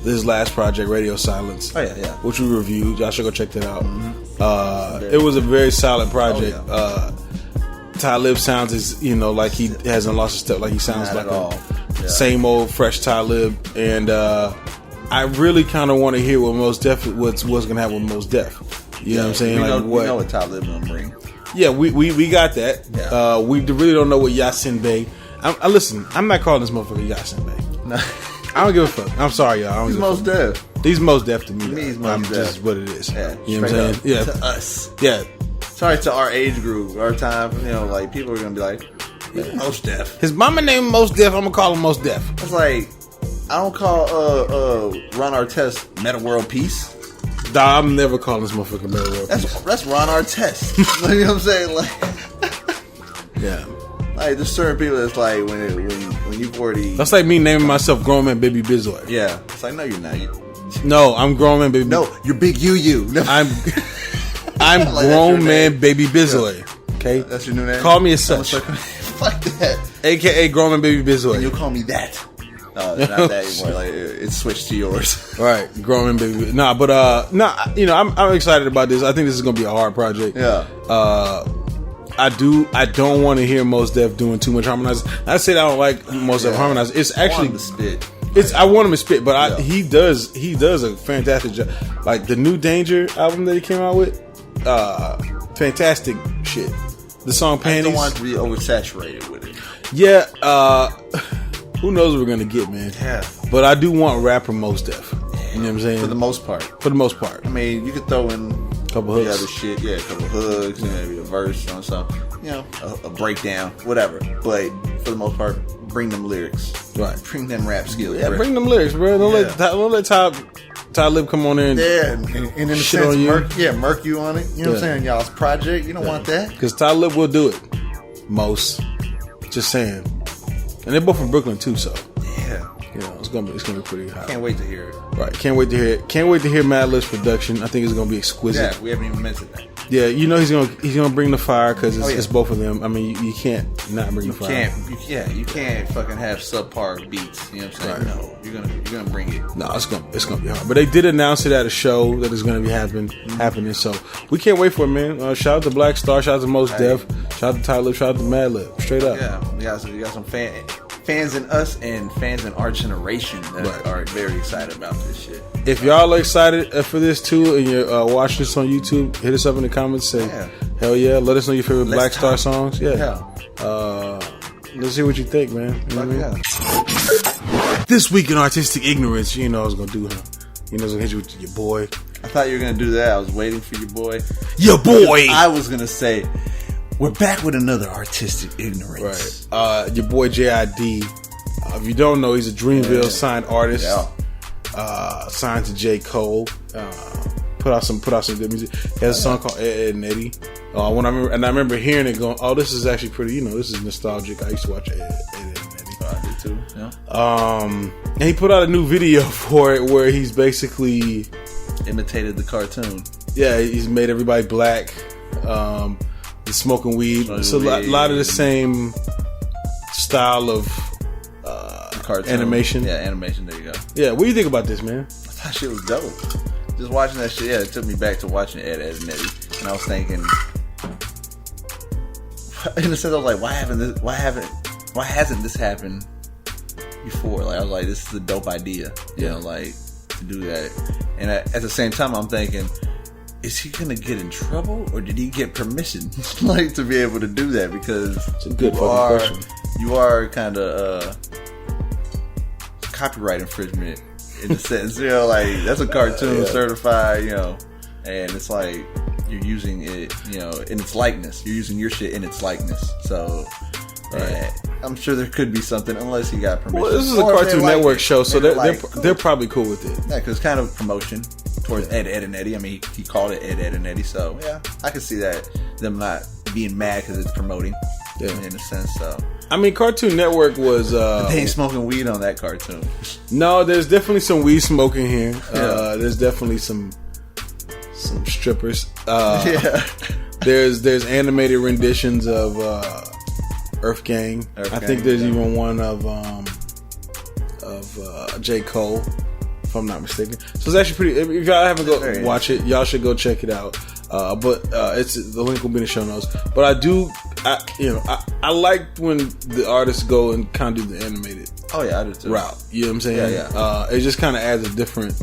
his last project, Radio Silence. Oh, yeah. Which we reviewed. Y'all should go check that out. It was a very solid project. Oh, Talib sounds like he hasn't lost a step. Like he sounds Not like at all. Yeah. same old fresh Talib. And I really kind of want to hear what's going to happen with Most Def. You know what I'm saying? We know what Talib gonna bring. Yeah, we got that. Yeah. We really don't know what Yasin Bey. Listen, I'm not calling this motherfucker Yasin Bey. No. I don't give a fuck. I'm sorry, y'all. He's Most Def. He's Most Def to me. He's I'm Most just Def. what it is. Yeah, you know what I'm saying? up. Yeah, To us. yeah. Sorry to our age group, our time. Like people are gonna be like, he's Most Def. His mama named Most Def. I'm gonna call him Most Def. It's like I don't call Ron Artest Meta World Peace. Nah, I'm never calling this motherfucker Meta World. That's Ron Artest. You know what I'm saying? Like, Yeah. like there's certain people that's like when you've already. That's like me naming myself Grown Man Baby Bizoy. Yeah, it's like no, you're not. No, I'm Grown Man Baby. No, you're Big UU. No. I'm. I'm Like, grown man baby Bizzle. Okay, That's your new name? Call me as such. Fuck that. AKA grown man baby And Bizzle. you'll call me that. No, it's not that anymore. Like, it's switched to yours. Right, grown man baby. Nah, but I'm excited about this. I think this is gonna be a hard project. Yeah. I don't want to hear Mos Def doing too much harmonized. I say that I don't like Mos Def harmonized. It's actually the spit. I want him to spit, but he does a fantastic job. Like the new Danger album that he came out with, fantastic shit. The song Panties. I don't want it to be oversaturated with it. Yeah, who knows what we're gonna get, man. Yeah. But I do want rapper Mos Def. You know what I'm saying? For the most part. For the most part. I mean, you could throw in a couple hooks. The other shit, a couple hooks, maybe a verse on something, a breakdown, whatever. But for the most part, bring them lyrics. Right. Bring them rap skills. Yeah, bring them lyrics, bro. Don't let Talib come on there and and in a shit sense, on you. murk you on it. You know what I'm saying? Y'all's project. You don't want that. Because Talib will do it. Most. Just saying. And they're both from Brooklyn too, so. Yeah. It's gonna be pretty hot. Can't wait to hear it. Right. Can't wait to hear it. Can't wait to hear Madlib's production. I think it's gonna be exquisite. Yeah, we haven't even mentioned that. Yeah, he's gonna bring the fire because it's both of them. I mean, you can't not bring the fire. You can't fucking have subpar beats. You know what I'm saying? Right. No, you're gonna bring it. No, it's gonna be hard. But they did announce it at a show that is gonna be happening. So we can't wait for it, man. Shout out to Black Star. Shout out to Mos Def. Shout out to Talib. Shout out to Madlib. Straight up. Yeah, we got some fans in us and fans in our generation that are very excited about this shit. If y'all are excited for this too, and you're watching this on YouTube, hit us up in the comments. Say, hell yeah! Let us know your favorite Black Star songs. Yeah. Let's hear what you think, man. You know what I mean? This week in artistic ignorance, I was gonna do. I was gonna hit you with your boy. I thought you were gonna do that. I was waiting for your boy. Your boy. I was gonna say, we're back with another artistic ignorance. Right. Your boy JID. If you don't know, he's a Dreamville signed artist. Yeah. Signed to J. Cole. Put out some good music. He has a song called Ed and Eddie. I remember hearing it going, oh, this is actually pretty, this is nostalgic. I used to watch Ed and Eddie. I did too. Yeah. And he put out a new video for it where he's basically imitated the cartoon. Yeah, he's made everybody black. Smoking weed. It's a lot of the same style of animation. Yeah, animation. There you go. Yeah, what do you think about this, man? I thought shit was dope. Just watching that shit, it took me back to watching Ed, and Eddie, and I was thinking, in a sense, I was like, why hasn't this happened before? Like, I was like, this is a dope idea, like to do that. And at the same time, I'm thinking, is he gonna get in trouble, or did he get permission, like, to be able to do that? Because it's a good question. You are kind of copyright infringement in a sense, like that's a cartoon certified, and it's like you're using it, in its likeness. You're using your shit in its likeness. So, I'm sure there could be something, unless he got permission. Well, this is a Cartoon Network show, so they're probably cool with it. Yeah, because it's kind of promotion towards Ed and Eddie. I mean, he called it Ed and Eddie, so yeah, I can see that them not being mad because it's promoting, in a sense. So. I mean, Cartoon Network was... they ain't smoking weed on that cartoon. No, there's definitely some weed smoking here. There's definitely some strippers. There's animated renditions of Earth Gang. I think there's even one of J. Cole, if I'm not mistaken. So it's actually pretty... If y'all haven't go watch it, y'all should go check it out. But the link will be in the show notes. But I like when the artists go and kind of do the animated. Oh yeah, I do too. Route. You know what I'm saying? Yeah. It just kind of adds a different.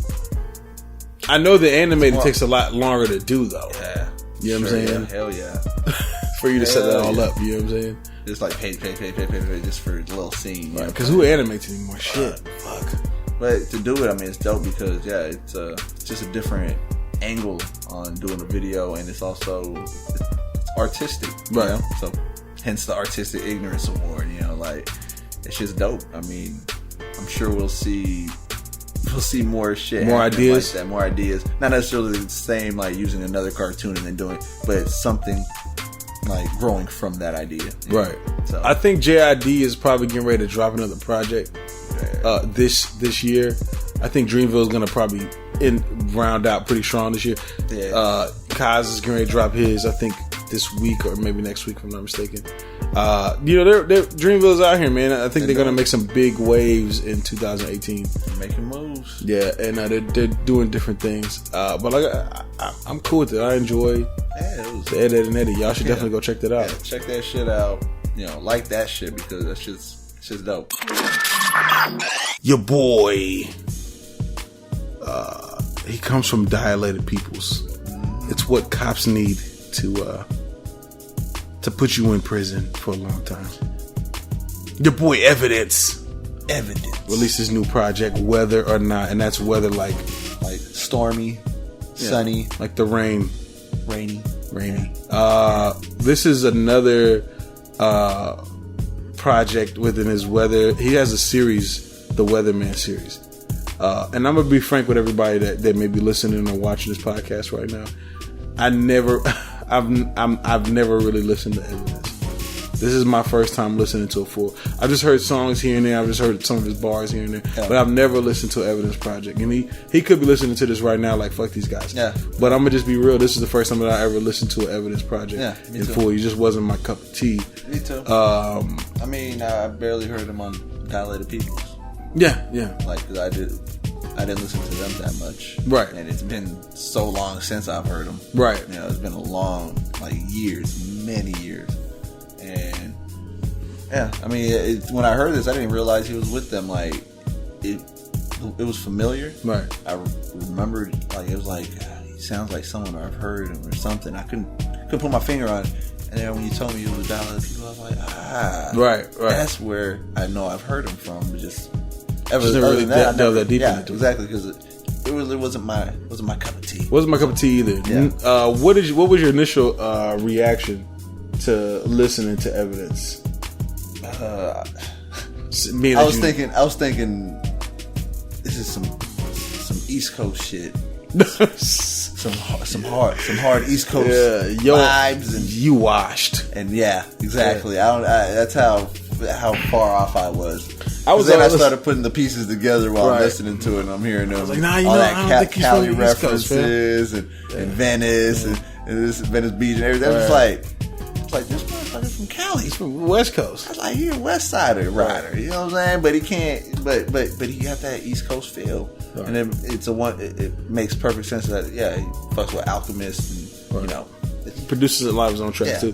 I know the animated takes a lot longer to do though. Yeah. You know what I'm saying? Yeah. Hell yeah. For you to set that all up. You know what I'm saying? Just like pay just for a little scene. Right. Because who animates anymore? Shit. Fuck. But to do it, I mean, it's dope because it's just a different angle on doing a video, and it's also it's artistic, right? So hence the Artistic Ignorance Award. Like it's just dope. I mean, I'm sure we'll see more shit, more ideas, like that, more ideas. Not necessarily the same, like using another cartoon and then doing, but something like growing from that idea, right? So I think JID is probably getting ready to drop another project this year. I think Dreamville is gonna probably round out pretty strong this year. Yeah. Kaz is going to drop his, I think, this week or maybe next week, if I'm not mistaken. They're Dreamville's out here, man. I think they're going to make some big waves in 2018. Making moves. Yeah, and they're doing different things. But like, I'm cool with it. I enjoy the Ed, Ed, and Eddie. Y'all should definitely go check that out. Yeah, check that shit out. Like that shit, because that shit's dope. Your boy, he comes from dilated peoples. It's what cops need to put you in prison for a long time. Your boy Evidence released his new project, Weather or Not, and that's weather like stormy, sunny, like the rain, rainy. This is another project within his weather. He has a series, the Weatherman series, and I'm gonna be frank with everybody that may be listening or watching this podcast right now. I've never really listened to Evidence. This is my first time listening to a full. I just heard songs here and there. I've just heard some of his bars here and there. Yeah. But I've never listened to Evidence Project. And he could be listening to this right now like, fuck these guys. Yeah. But I'm going to just be real. This is the first time that I ever listened to an Evidence Project in full. He just wasn't my cup of tea. Me too. I barely heard him on Dilated Peoples. Yeah. Like, cause I didn't listen to them that much. Right. And it's been so long since I've heard them. Right. It's been a long, years, many years. And when I heard this, I didn't realize he was with them. Like, it was familiar. Right. I remembered, it was like, he sounds like someone I've heard him or something. I couldn't put my finger on it. And then when you told me it was Dilated People, I was like, right. That's where I know I've heard him from. But just never really delve that deep into it. Exactly, because it wasn't my cup of tea. Wasn't my cup of tea either. Yeah. What was your initial reaction to listening to Evidence? I was thinking this is some East Coast shit. some hard East Coast vibes, and you washed. And exactly. Yeah. That's how far off I was. I started putting the pieces together while I'm listening to it, and I'm hearing them. I was like, I don't think he's Cali from the East Coast, references and Venice and this Venice Beach and everything. It's like this motherfucker's from Cali. He's from West Coast. I was like, he's a West Sider rider. You know what I'm saying? But he can't. But he got that East Coast feel, and then it makes perfect sense that he fucks with Alchemist, and he produces a lot of his own tracks too.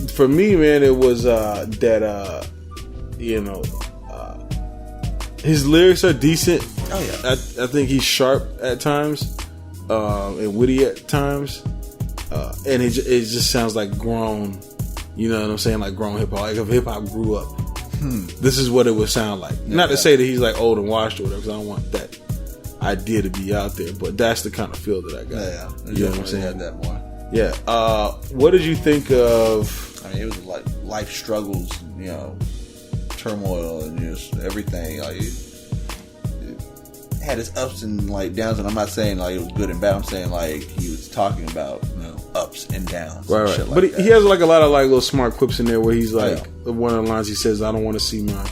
For me, man, it was his lyrics are decent. Oh yeah, I think he's sharp at times, and witty at times. And it just sounds like grown, you know what I'm saying? Like grown hip hop. Like if hip hop grew up, this is what it would sound like. Not to say that he's like old and washed or whatever, because I don't want that idea to be out there. But that's the kind of feel that I got. Yeah. You know what I'm saying? That more. Yeah. What did you think of? I mean, it was like life struggles, turmoil, and just everything. Like it had its ups and downs, and I'm not saying it was good and bad. I'm saying he was talking about ups and downs, right? And shit but he has a lot of little smart quips in there where he's one of the lines he says, "I don't want to see my,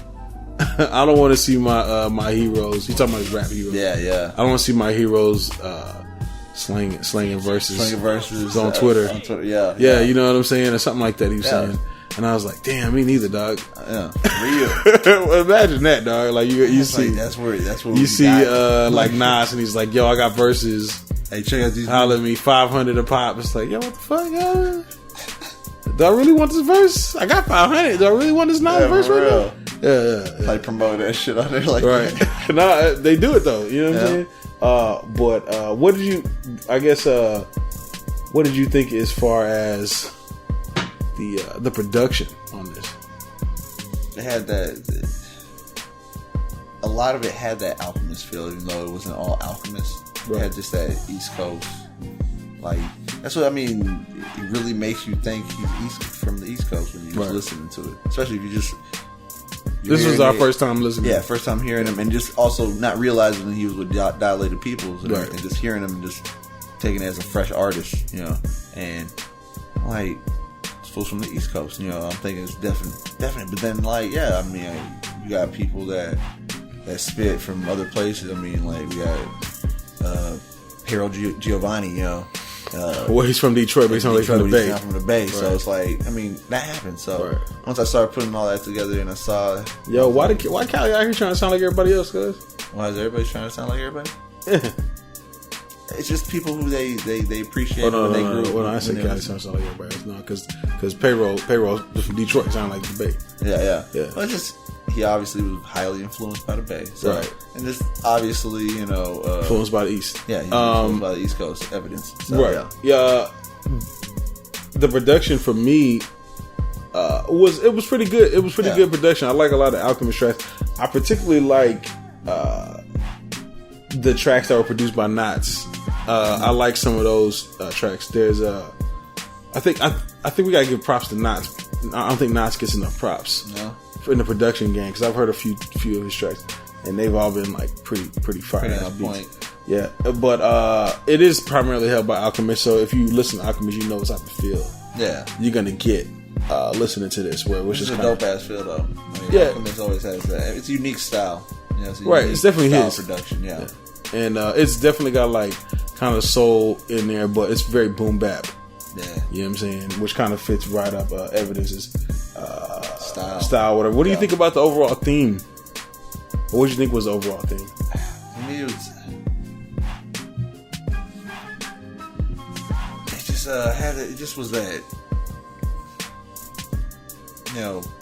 my heroes." He's talking about his rap heroes. Yeah. I don't want to see my heroes slanging verses on Twitter. Yeah. You know what I'm saying, or something like that. He was saying. And I was like, damn, me neither, dog. Yeah, real. Well, imagine that, dog. Like you see, that's where you see, Nas, and he's like, yo, I got verses. Hey, check out these. Holler at me, 500 a pop. It's like, yo, what the fuck, yo? Do I really want this verse? I got 500. Do I really want this Nas verse right now? Yeah. Like promote that shit on there, like right. No, they do it though. You know what I'm saying? But what did you? I guess what did you think as far as the production on this? It had that. A lot of it had that Alchemist feel, even though it wasn't all Alchemist. Right. It had just that East Coast, that's what I mean. It really makes you think he's from the East Coast when you're listening to it, especially if you just. This was our first time listening. Yeah, first time hearing him, and just also not realizing that he was with Dilated Peoples and everything. Just hearing him and just taking it as a fresh artist, and from the East Coast, I'm thinking it's definite. But then, you got people that spit from other places. I mean, we got Harold Giovanni, Well, he's from Detroit, but he's only from the Bay. He's from the Bay, right. So it's like, I mean, that happened. So once I started putting all that together, and I saw, why Cali out here trying to sound like everybody else? Cause why is everybody trying to sound like everybody? Yeah. It's just people who they appreciate. No, they grew. Well, I said Cali sounds like everybody else. No, because payroll from Detroit sound like the Bay. Yeah. Well, it's just he obviously was highly influenced by the Bay, so, right? And this obviously, influenced by the East. Yeah, influenced by the East Coast evidence. So, right. Yeah. The production for me was pretty good. It was pretty good production. I like a lot of Alchemist tracks. I particularly like the tracks that were produced by Knots. I like some of those tracks. There's I think we gotta give props to Knots. I don't think Knots gets enough props in the production game, because I've heard a few of his tracks, and they've all been like pretty fire. Point. Yeah, but it is primarily held by Alchemist. So if you listen to Alchemist, you know what type of feel. Yeah, you're gonna get listening to this, which is a dope ass feel though. I mean, Alchemist always has that. It's a unique style. It's definitely his production. Yeah. And it's definitely got like kind of soul in there, but it's very boom bap. Yeah, you know what I'm saying, which kind of fits right up Evidence's style, whatever. What do you think about the overall theme? What would you think was the overall theme? For me, it just was that,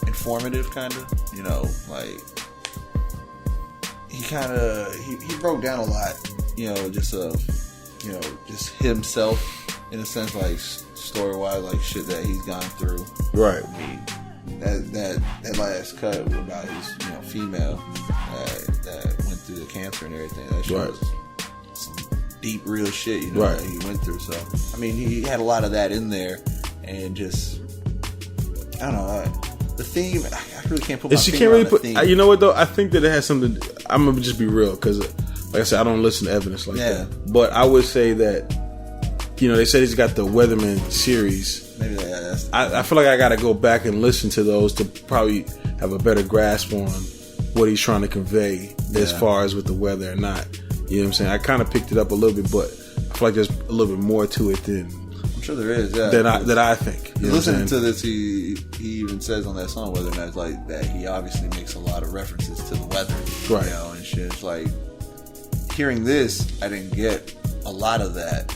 informative kind of, like he broke down a lot, just himself in a sense, like story wise, like shit that he's gone through. Right. I mean, that last cut about his female that went through the cancer and everything. That shit was some deep, real shit, that he went through. So I mean, he had a lot of that in there, and just I don't know. The theme, I really can't put my finger on the theme. You know what though? I think that it has something. I'm gonna just be real, because, like I said, I don't listen to Evidence like that. But I would say that, they said he's got the Weatherman series. Maybe that's. I feel like I got to go back and listen to those to probably have a better grasp on what he's trying to convey as far as with the weather or not. You know what I'm saying? I kind of picked it up a little bit, but I feel like there's a little bit more to it than. I'm sure there is. Yeah. That I think. Listening to this, he even says on that song, whether or not it's like that, he obviously makes a lot of references to the weather, right? And shit. It's like hearing this, I didn't get a lot of that.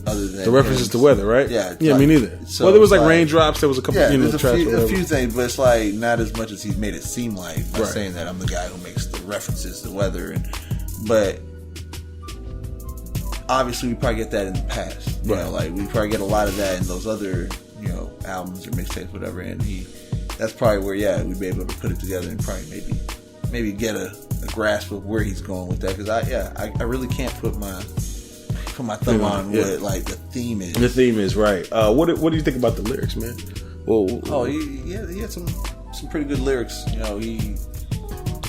Other than the references to weather, right? Yeah, like, me neither. So there was like raindrops. There was a couple, there's a few things, but it's like not as much as he's made it seem like by saying that I'm the guy who makes the references to weather, but obviously we probably get that in the past. Like we probably get a lot of that in those other, albums or mixtapes, whatever. And that's probably where we'd be able to put it together and probably maybe get a grasp of where he's going with that. Because I really can't put my thumb on what like the theme is. The theme is right. What do you think about the lyrics, man? Well, he had some pretty good lyrics. He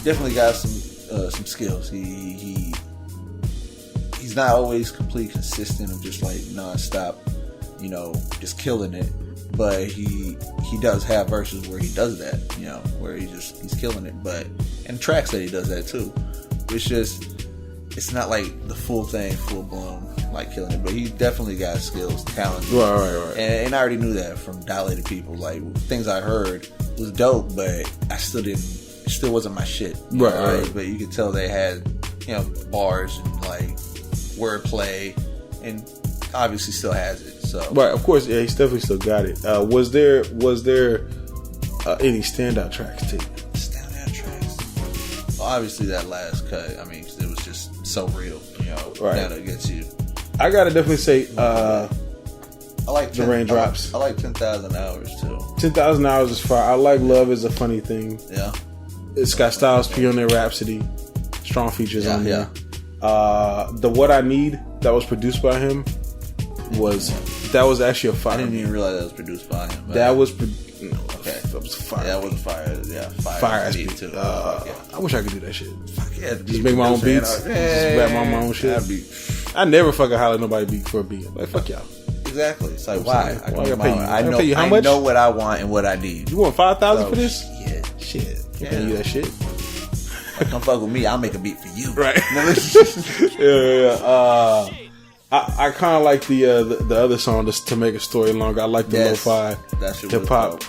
definitely got some skills. He's not always completely consistent of just like nonstop, just killing it. But he does have verses where he does that, where he's killing it. But and tracks that he does that too. It's not like the full thing, full blown, like killing it. But he definitely got skills, talent. Right. And I already knew that from Dilated People. Like things I heard was dope, but I still it still wasn't my shit. Right. But you could tell they had, bars and like wordplay, and obviously still has it. So right, of course, he definitely still got it. Was there any standout tracks to you? Standout tracks? Well, obviously that last cut. I mean, it was just so real. That gets you. I gotta definitely say, I like the raindrops. I like 10,000 Hours too. 10,000 Hours is fire. I like Love Is a Funny Thing. Yeah, it's got Styles P on there, Rhapsody, strong features on there. The What I Need that was produced by him was actually a fire. I didn't even realize that was produced by him. That was okay. That was fire. Yeah, that was a fire. Yeah, fire beat too. I wish I could do that shit. Just make my own beats. Just rap my own shit. I never fucking holler at nobody beat for a beat. Like fuck y'all. Exactly. It's like why? I know what I want and what I need. You want 5,000 for this? Shit. I can't do that shit. Come fuck with me. I'll make a beat for you. Right. I kind of like the other song just to make a story longer. I like the lo-fi hip hop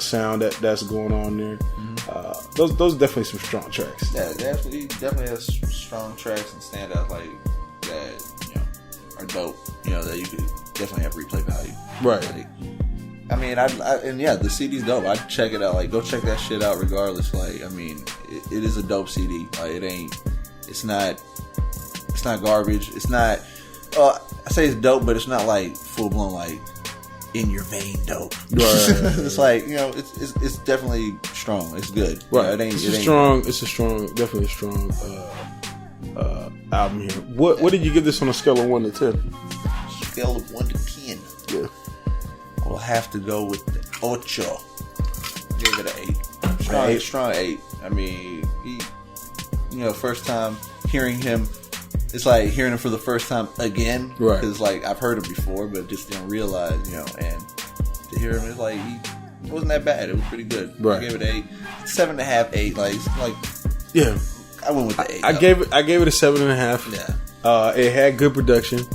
sound that's going on there. Mm-hmm. Those are definitely some strong tracks. Yeah, definitely has strong tracks and standouts like that. Are dope. That you could definitely have replay value. Right. Like, I mean, the CD's dope. I'd check it out. Like, go check that shit out regardless. Like, I mean, it is a dope CD. Like, it's not garbage. It's not, I say it's dope, but it's not like full blown, like, in your vein dope. Right. It's like, it's definitely strong. It's good. Right. It's a definitely a strong album here. What did you give this on a scale of 1 to 10? Scale of 1 to 10. Yeah. We'll have to go with the 8. Give it an 8. Strong 8. I mean, first time hearing him, it's like hearing him for the first time again. Right. Because, like, I've heard him before, but just didn't realize, and to hear him, it's like, it wasn't that bad. It was pretty good. Right. I gave it an 8. 7.5, 8. Like, yeah. I went with the 8. I gave it a 7.5. Yeah. It had good production.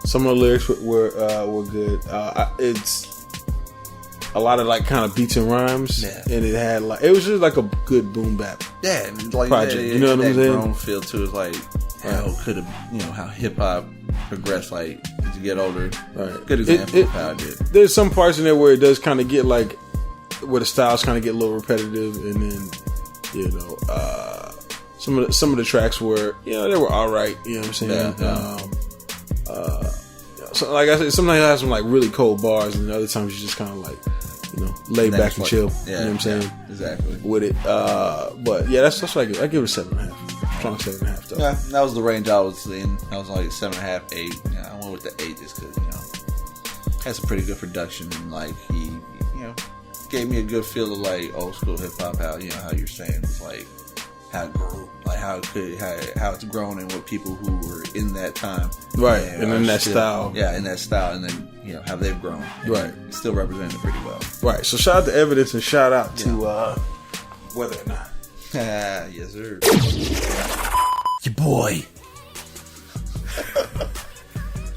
Some of the lyrics were good. It's a lot of like kind of beats and rhymes, and it had like, it was just like a good boom bap. Yeah, and like project. You know what I'm saying? Grown feel to it, like how could have, how hip hop progressed like as you get older. Right. Good example of how it did. There's some parts in there where it does kind of get like, where the styles kind of get a little repetitive, and then some of the tracks were they were all right. You know what I'm saying? Yeah. So like I said, sometimes I have some like really cold bars, and other times you just kind of like, lay back and chill. Yeah, you know what I'm saying? Yeah, exactly. With it. But yeah, that's what I give it. I give it a 7.5. Strong 7.5 though. Yeah, that was the range I was in. I was like 7.5, 8. Yeah, I went with the 8 just because, had some pretty good production, and like he gave me a good feel of like old school hip hop, how you're saying it's like how it grew, like how it's grown, and with people who were in that time, right, and in that style, in that style, and then how they've grown, right, still represented pretty well, right. So shout out to Evidence, and shout out to Whether or Not. Yes, sir. Your boy.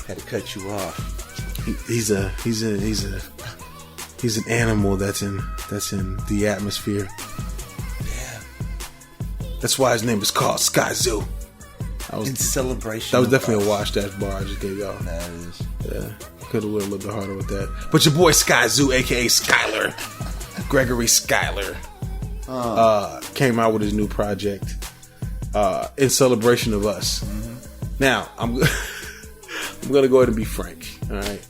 Had to cut you off. He's an animal that's in the atmosphere. That's why his name is called Skyzoo. In celebration. That was definitely a wash dash bar I just gave y'all. That is. Yeah. Could have went a little bit harder with that. But your boy Skyzoo, aka Skyler, Gregory Skyler, came out with his new project in celebration of us. Mm-hmm. Now, I'm going to go ahead and be frank. All right.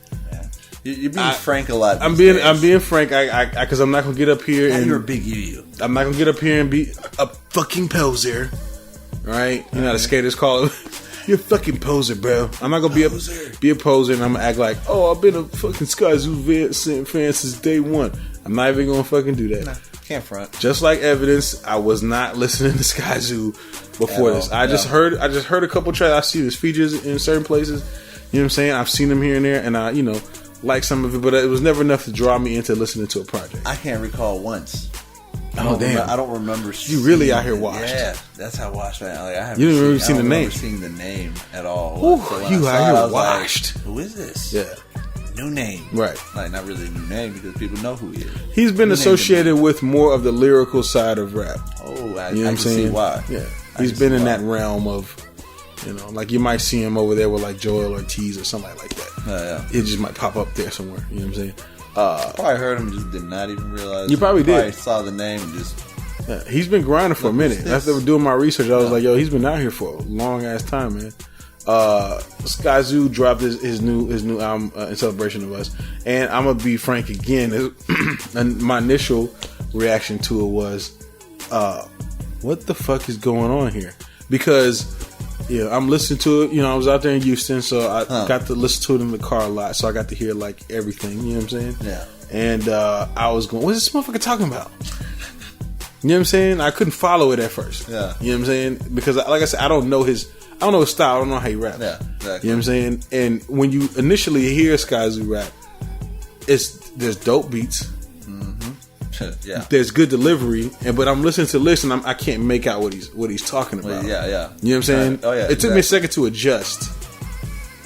You're being frank a lot. I'm being frank. Because I'm not gonna get up here and you're a big UU. I'm not gonna get up here and be a fucking poser, right? You know how the skaters call it. You're a fucking poser, bro. I'm not gonna be a poser, and I'm gonna act like, I've been a fucking Skyzoo fan since day one. I'm not even gonna fucking do that. Nah, can't front. Just like Evidence, I was not listening to Skyzoo before this. I just heard a couple tracks. I see his features in certain places. You know what I'm saying? I've seen them here and there, and I like some of it, but it was never enough to draw me into listening to a project. I can't recall once. Damn! I don't remember. You really out here washed? Yeah, that's how washed I am. Like, I you didn't even see the name. Seen the name at all. Ooh, so you out here washed? Like, who is this? Yeah, new name. Right? Like not really a new name because people know who he is. He's been associated with more of the lyrical side of rap. Oh, I can see why. Yeah, he's been in that realm of. Like you might see him over there with like Joel Ortiz or somebody like that. It just might pop up there somewhere. You know what I'm saying? I probably heard him, just did not even realize. You probably did. Saw the name and just. Yeah, he's been grinding for a minute. After doing my research, I was like, he's been out here for a long ass time, man. Skyzoo dropped his new album in celebration of us, and I'm gonna be frank again. And my initial reaction to it was, what the fuck is going on here? Because I'm listening to it. I was out there in Houston, so I got to listen to it in the car a lot. So I got to hear like everything. You know what I'm saying? Yeah. And I was going, "What's this motherfucker talking about?" You know what I'm saying? I couldn't follow it at first. Yeah. You know what I'm saying? Because, like I said, I don't know his style. I don't know how he raps. Yeah. Exactly. You know what I'm saying? And when you initially hear Skyzoo rap, there's dope beats. Yeah. There's good delivery, but I'm listening to listen. I can't make out what he's talking about. Yeah. You know what I'm saying? Oh yeah. It took me a second to adjust.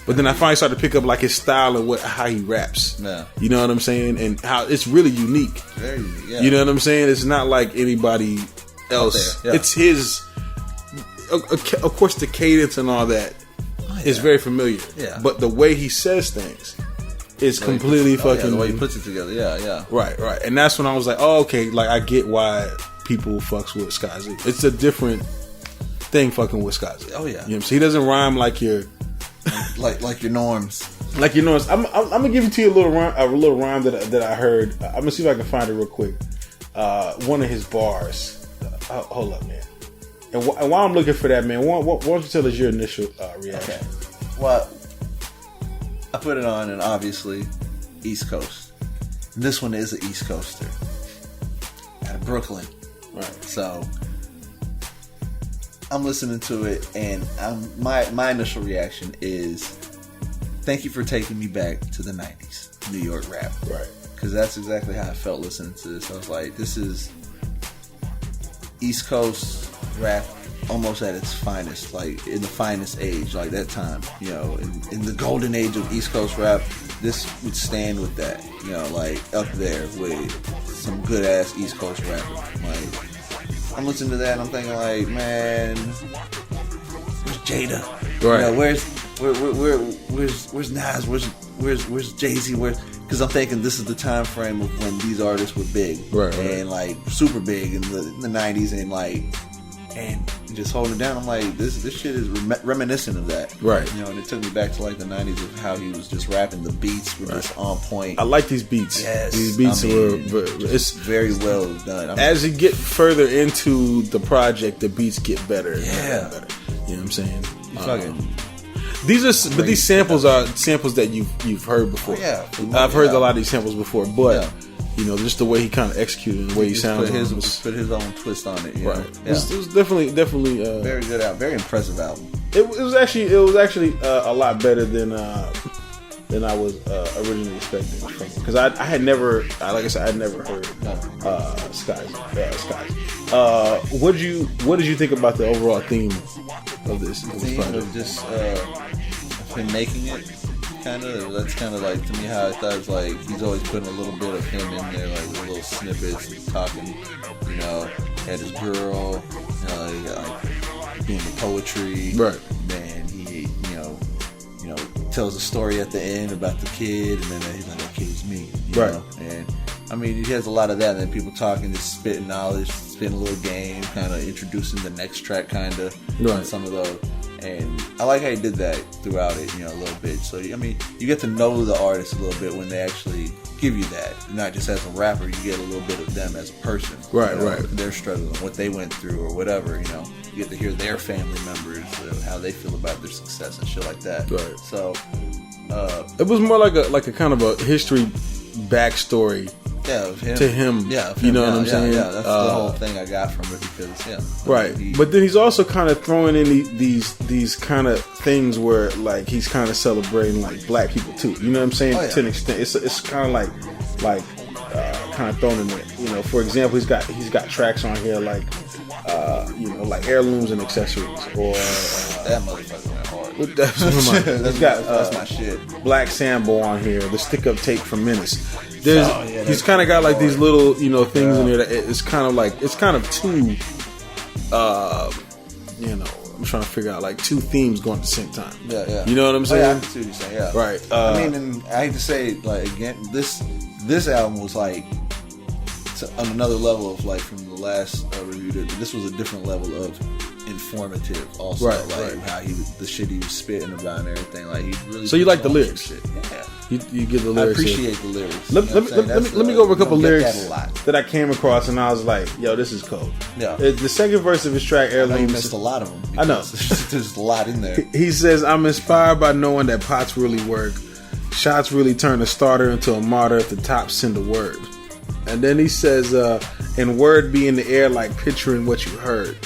But then I finally started to pick up like his style and how he raps. Yeah. You know what I'm saying? And how it's really unique. Very unique, yeah. You know what I'm saying? It's not like anybody else. Yeah. It's his. Of course, the cadence and all that is very familiar. Yeah. But the way he says things is completely fucking. the way he puts it together. Yeah. Right. And that's when I was like, oh, okay. Like I get why people fucks with Skyzoo. It's a different thing fucking with Skyzoo. Oh yeah. You know what I'm saying? He doesn't rhyme like your. like your norms. Like your norms. I'm gonna give it to you a little rhyme that I heard. I'm gonna see if I can find it real quick. One of his bars. Hold up, man. And while I'm looking for that, man, why don't you tell us your initial reaction? Okay. Well, I put it on, and obviously, East Coast. And this one is an East Coaster out of Brooklyn. Right. So I'm listening to it, and my initial reaction is, thank you for taking me back to the 90s, New York rap. Right. Because that's exactly how I felt listening to this. I was like, this is East Coast rap almost at its finest, like in the finest age, like that time, you know, in the golden age of East Coast rap. This would stand with that, you know, like up there with some good ass East Coast rapper. Like, I'm listening to that and I'm thinking like, man, where's Jada? Right. You know, where's Nas? Where's Jay-Z? Because I'm thinking this is the time frame of when these artists were big, right. And like super big in the 90s, and like, and just holding it down. I'm like, this shit is reminiscent of that, right? You know, and it took me back to like the 90s of how he was just rapping. The beats were just on point. I like these beats. Yes, these beats it's very well done. As you get further into the project, the beats get better. Yeah, and better. You know what I'm saying? Fucking. These samples are samples that you've heard before. Yeah, I've heard a lot of these samples before, but you know, just the way he kind of executed and the way he sounds. Put his own twist on it. Right. Yeah. It was definitely very good album, very impressive album. It was actually a lot better than I was originally expecting from him, because I had never, like I said, I'd never heard Skyzoo. What did you think about the overall theme of this? The theme of just him making it. That's kind of like, to me, how I thought it was like he's always putting a little bit of him in there, like little snippets, talking, you know, had his girl, you know, like doing the poetry, right? Then he, you know, tells a story at the end about the kid, and then he's like, that kid's me, you right? Know? And I mean, he has a lot of that, and then people talking, just spitting knowledge, spitting a little game, kind of introducing the next track, kind of, right? Some of those. And I like how he did that throughout it, you know, a little bit. So, I mean, you get to know the artist a little bit when they actually give you that. Not just as a rapper, you get a little bit of them as a person. Right, you know, right. Their struggle and what they went through or whatever, you know. You get to hear their family members, how they feel about their success and shit like that. Right. So, it was more like a kind of a history backstory. Yeah, of him. To him. Yeah, you know what I'm saying? Yeah, that's the whole thing I got from it, because, right. But then he's also kind of throwing in these kind of things where, like, he's kind of celebrating, like, black people, too. You know what I'm saying? Oh, yeah. To an extent. It's kind of like kind of thrown in there. You know, for example, he's got tracks on here like, you know, like heirlooms and accessories, or that motherfucker went hard. That's my shit. Black Sambo on here, the stick up tape from Menace. He's kind of got like hard. these little, you know, things in there that it's kind of two, you know, I'm trying to figure out like two themes going at the same time. Yeah. You know what I'm saying? Yeah, I see what you're saying. Yeah. Right. I mean, and I hate to say, like, again, this album was like on another level of, like, from the last review. This was a different level of informative. Also, right, like how the shit he was spitting about and everything. Like, he really. So you like the lyrics? Shit. Yeah. You get the lyrics. I appreciate the lyrics. Let me go over a couple lyrics that I came across, and I was like, "Yo, this is cold." Yeah. The second verse of his track, I know Heirlooms. you missed a lot of them. I know. There's a lot in there. He says, "I'm inspired by knowing that pots really work. Shots really turn a starter into a martyr if the top send a word." And then he says, "And word be in the air like picturing what you heard."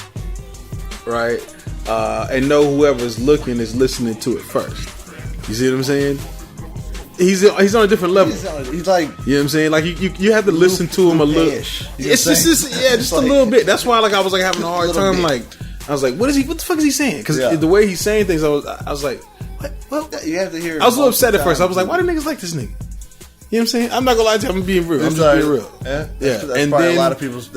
Right? And know whoever's looking is listening to it first. You see what I'm saying? He's on a different level. He's like, you know what I'm saying? Like you have to listen to him a little. It's just a little bit. That's why, like, I was like having a hard time. Like, I was like, what the fuck is he saying? Because the way he's saying things, I was like, what? Well, you have to hear. I was a little upset at first. I was like, why do niggas like this nigga? You know what I'm saying? I'm not gonna lie to you. I'm being real. I'm just being real. Yeah. Yeah. That's And probably then a lot of people's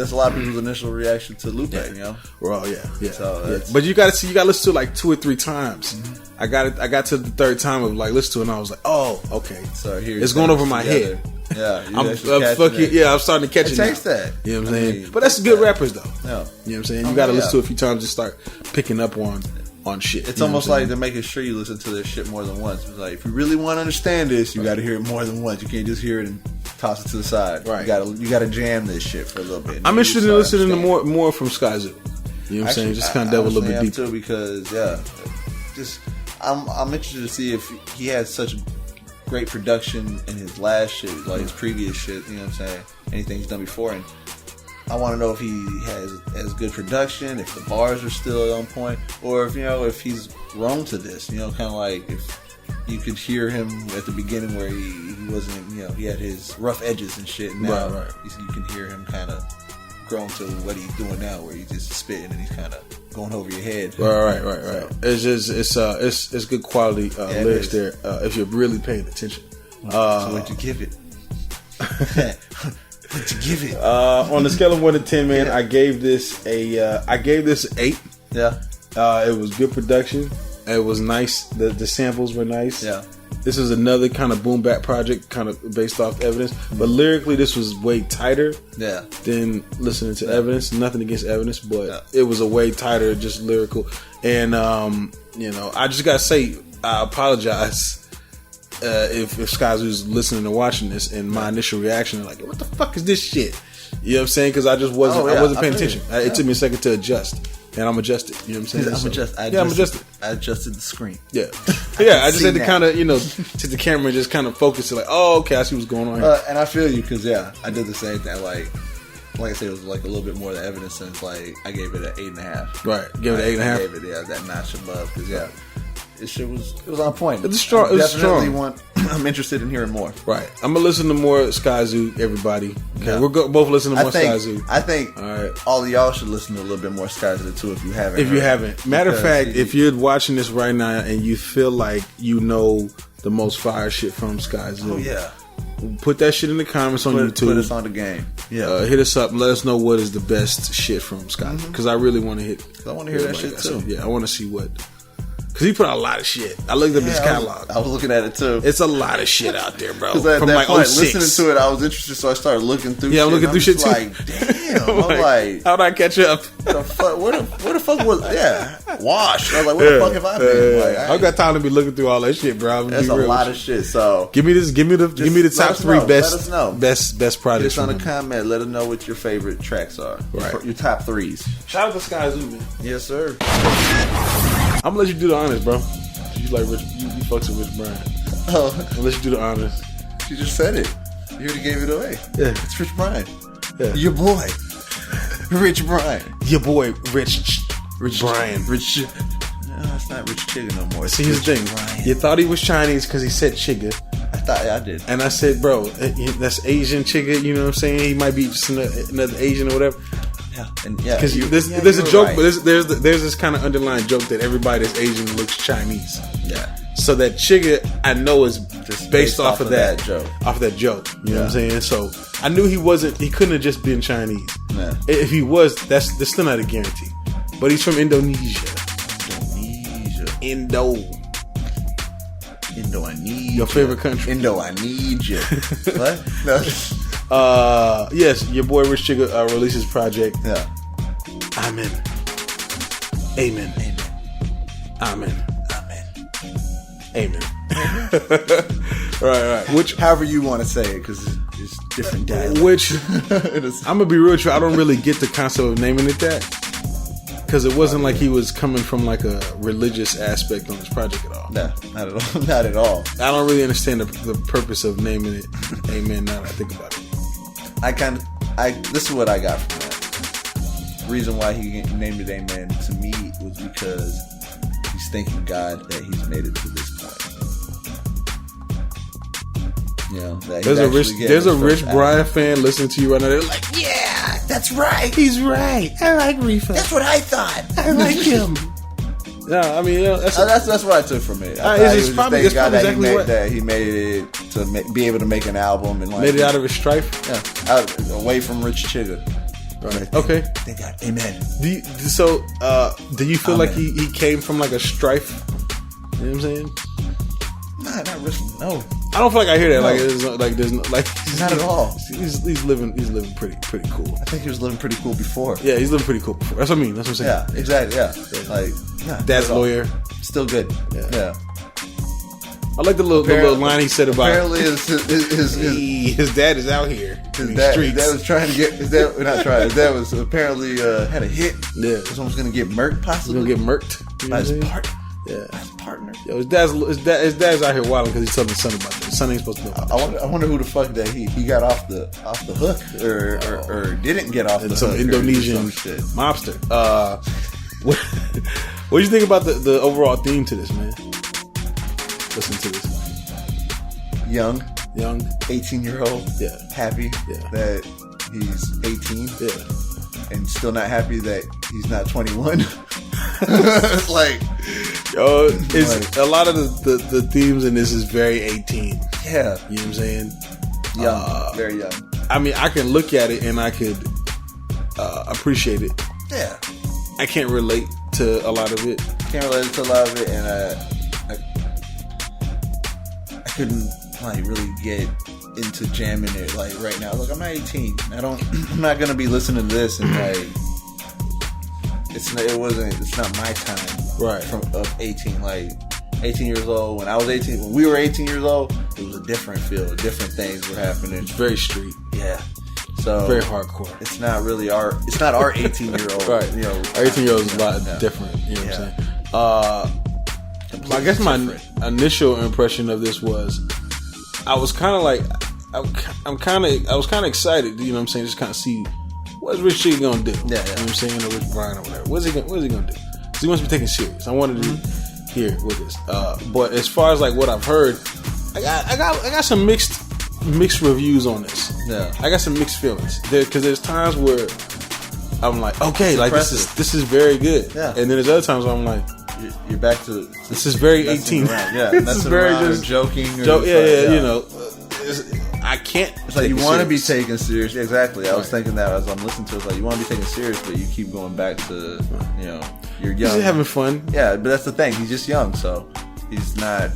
initial reaction to Lupe. You know. Well, yeah. So But you gotta listen to it like 2 or 3 times. Mm-hmm. I got to the third time of like listen to it, and I was like, oh, okay. So here it's going over my head. Yeah, I'm starting to catch it. It takes that. You know what I'm saying? But that's good rappers though. Yeah. You know what I'm saying? You got to listen to it a few times to start picking up on shit. It's almost like they're making sure you listen to their shit more than once. It's like, if you really want to understand this, you got to hear it more than once. You can't just hear it and toss it to the side. Right. You got to jam this shit for a little bit. I'm interested in listening to more from Skyzoo. You know what I'm saying? Just kind of delve a little bit deeper too, because I'm interested to see if he had such great production in his last shit, like his previous shit. You know what I'm saying? Anything he's done before, and I want to know if he has good production, if the bars are still on point, or if he's grown to this. You know, kind of like if you could hear him at the beginning where he wasn't, he had his rough edges and shit. And now you can hear him kind of grown to what he's doing now, where he's just spitting and he's kind of going over your head. Right. So. It's good quality lyrics there if you're really paying attention. So what'd you give it? What'd you give it? On the scale of 1 to 10, man, I gave this a 8. Yeah. It was good production. It was nice. The samples were nice. Yeah. This is another kind of boom bap project, kind of based off Evidence. But lyrically, this was way tighter than listening to Evidence. Nothing against Evidence, but it was a way tighter, just lyrical. And, I just got to say, I apologize if Skyzoo's listening and watching this, and my initial reaction is like, what the fuck is this shit? You know what I'm saying? Because I just wasn't paying attention. It took me a second to adjust. And I'm adjusted. You know what I'm saying? I'm adjusted. I adjusted the screen. Yeah. I just had to kind of, take the camera and just kind of focus. Like, oh, okay, I see what's going on here. And I feel you because, I did the same thing. Like I said, it was like a little bit more than Evidence since, like, I gave it an 8.5. Right. Gave it an 8.5? I gave it, that notch above because, this shit was on point. It's strong. It's strong. I'm interested in hearing more. Right. I'm going to listen to more Skyzoo, everybody. Okay. Yeah. We're both listening to more Skyzoo. I think all of y'all should listen to a little bit more Skyzoo too if you haven't. Matter of fact, if you're watching this right now and you feel like you know the most fire shit from Skyzoo. Oh, yeah. Put that shit in the comments on YouTube. Put us on the game. Yeah. Hit us up and let us know what is the best shit from Skyzoo. Because I really want to I want to hear that shit too. Yeah, I want to see what... Because he put out a lot of shit. I looked up his catalog. I was looking at it too. It's a lot of shit out there, bro. Because at from that like point, 06. listening to it, I was interested, so I started looking through shit. Yeah, I'm looking through shit too. Like, damn. I'm like... How'd I catch up? The fuck, where the fuck was... Yeah. Wash. I was like, where the fuck have I been? Like, I got time to be looking through all that shit, bro. That's a lot of shit, so... Give me the top 3 best projects. Just on a comment, let us know what your favorite tracks are. Right. Your top 3s. Shout out to Skyzoo, man. Yes, sir. I'm gonna let you do the honors, bro. You like Rich? You fucks with Rich Brian. Oh, I'll let you do the honors. You just said it. You already gave it away. Yeah, it's Rich Brian. Yeah, your boy, Rich Brian. Your boy, Rich Brian. Rich. No, it's not Rich Chigga no more. See, here's the thing. Brian. You thought he was Chinese because he said Chigga. I thought I did. And I said, bro, that's Asian Chigga. You know what I'm saying? He might be just another Asian or whatever. Yeah, because there's a joke, right. But there's this kind of underlying joke that everybody that's Asian looks Chinese. Yeah. So that Chigga, I know, is just based off of that joke. Off of that joke. You know what I'm saying? So I knew he couldn't have just been Chinese. Yeah. If he was, that's still not a guarantee. But he's from Indonesia. Your favorite country. I need you. What? No. Yes, your boy Rich Chigga releases project. Yeah. Amen. Amen. Right. Which, however you want to say it, because it's different dialects. Which, I'm gonna be real with you, I don't really get the concept of naming it that. Because it wasn't like he was coming from like a religious aspect on his project at all. No, not at all. Not at all. I don't really understand the purpose of naming it Amen now that I think about it. This is what I got from that. The reason why he named it Amen to me was because he's thanking God that he's made it to this point. You know, there's a Rich Brian fan listening to you right now. They're like, yeah, that's right. He's right. I like Riffa. That's what I thought. I like him. Yeah, I mean, that's what I took from it. It's probably exactly what that he made it to be able to make an album and like made it out of his strife. Yeah, away from Rich Chigga. Right. Okay. Thank God. Amen. Do you feel like he came from like a strife? You know what I'm saying? Nah, not really. No. I don't feel like I hear that. No. There's no, not at all. He's living pretty cool. I think he was living pretty cool before. Yeah, he's living pretty cool before. That's what I mean. That's what I'm saying. Yeah, exactly. Yeah, like dad's lawyer, still good. Yeah. I like the little line he said about. Apparently, his dad is out here in the streets. His dad was trying to get. His dad was apparently had a hit. Yeah, someone's gonna get murked. Possibly gonna get murked. By his partner. Yeah, his partner. Yo, his dad's out here wilding because he's telling his son about that. His son ain't supposed to know. I wonder who the fuck that he got off the hook or didn't get off the some hook. Indonesian mobster. What do you think about the overall theme to this, man? Listen to this. Young, 18-year-old. Yeah, happy. Yeah. That he's 18. Yeah, and still not happy that he's not 21. Like, yo, it's like, a lot of the themes in this is very 18. Yeah, you know what I'm saying? Young, very young. I mean, I can look at it and I could appreciate it. Yeah, I can't relate to a lot of it. Can't relate to a lot of it, and I couldn't like really get into jamming it like right now. Look, I'm not 18. I'm not gonna be listening to this and like. It's not my time, right? Of 18, like 18 years old. When I was 18, when we were 18 years old, it was a different feel. Different things were happening. It's very street, yeah. So very hardcore. It's not really our 18-year-old, right? You know, our 18-year-old is a lot different. You know what I'm saying? I guess my initial impression of this was, I was kind of like, I was kind of excited. You know what I'm saying? Just kind of see. What's Rich Chigga gonna do? Yeah. You know what I'm saying? Or Rich Brian or whatever. What is he gonna do? Because he wants to be taken serious. I wanted to hear with this. But as far as like what I've heard, I got some mixed reviews on this. Yeah. I got some mixed feelings. Because there's times where I'm like, okay, it's like impressive. This is very good. Yeah. And then there's other times where I'm like, you're back to this is very 18. Yeah. This is very just joking. Yeah. You know. I can't. It's like you want to be taken serious. Exactly. I was thinking that as I'm listening to it. It's like you want to be taken serious, but you keep going back to, you know, you're young. He's having fun. Yeah, but that's the thing. He's just young, so he's not.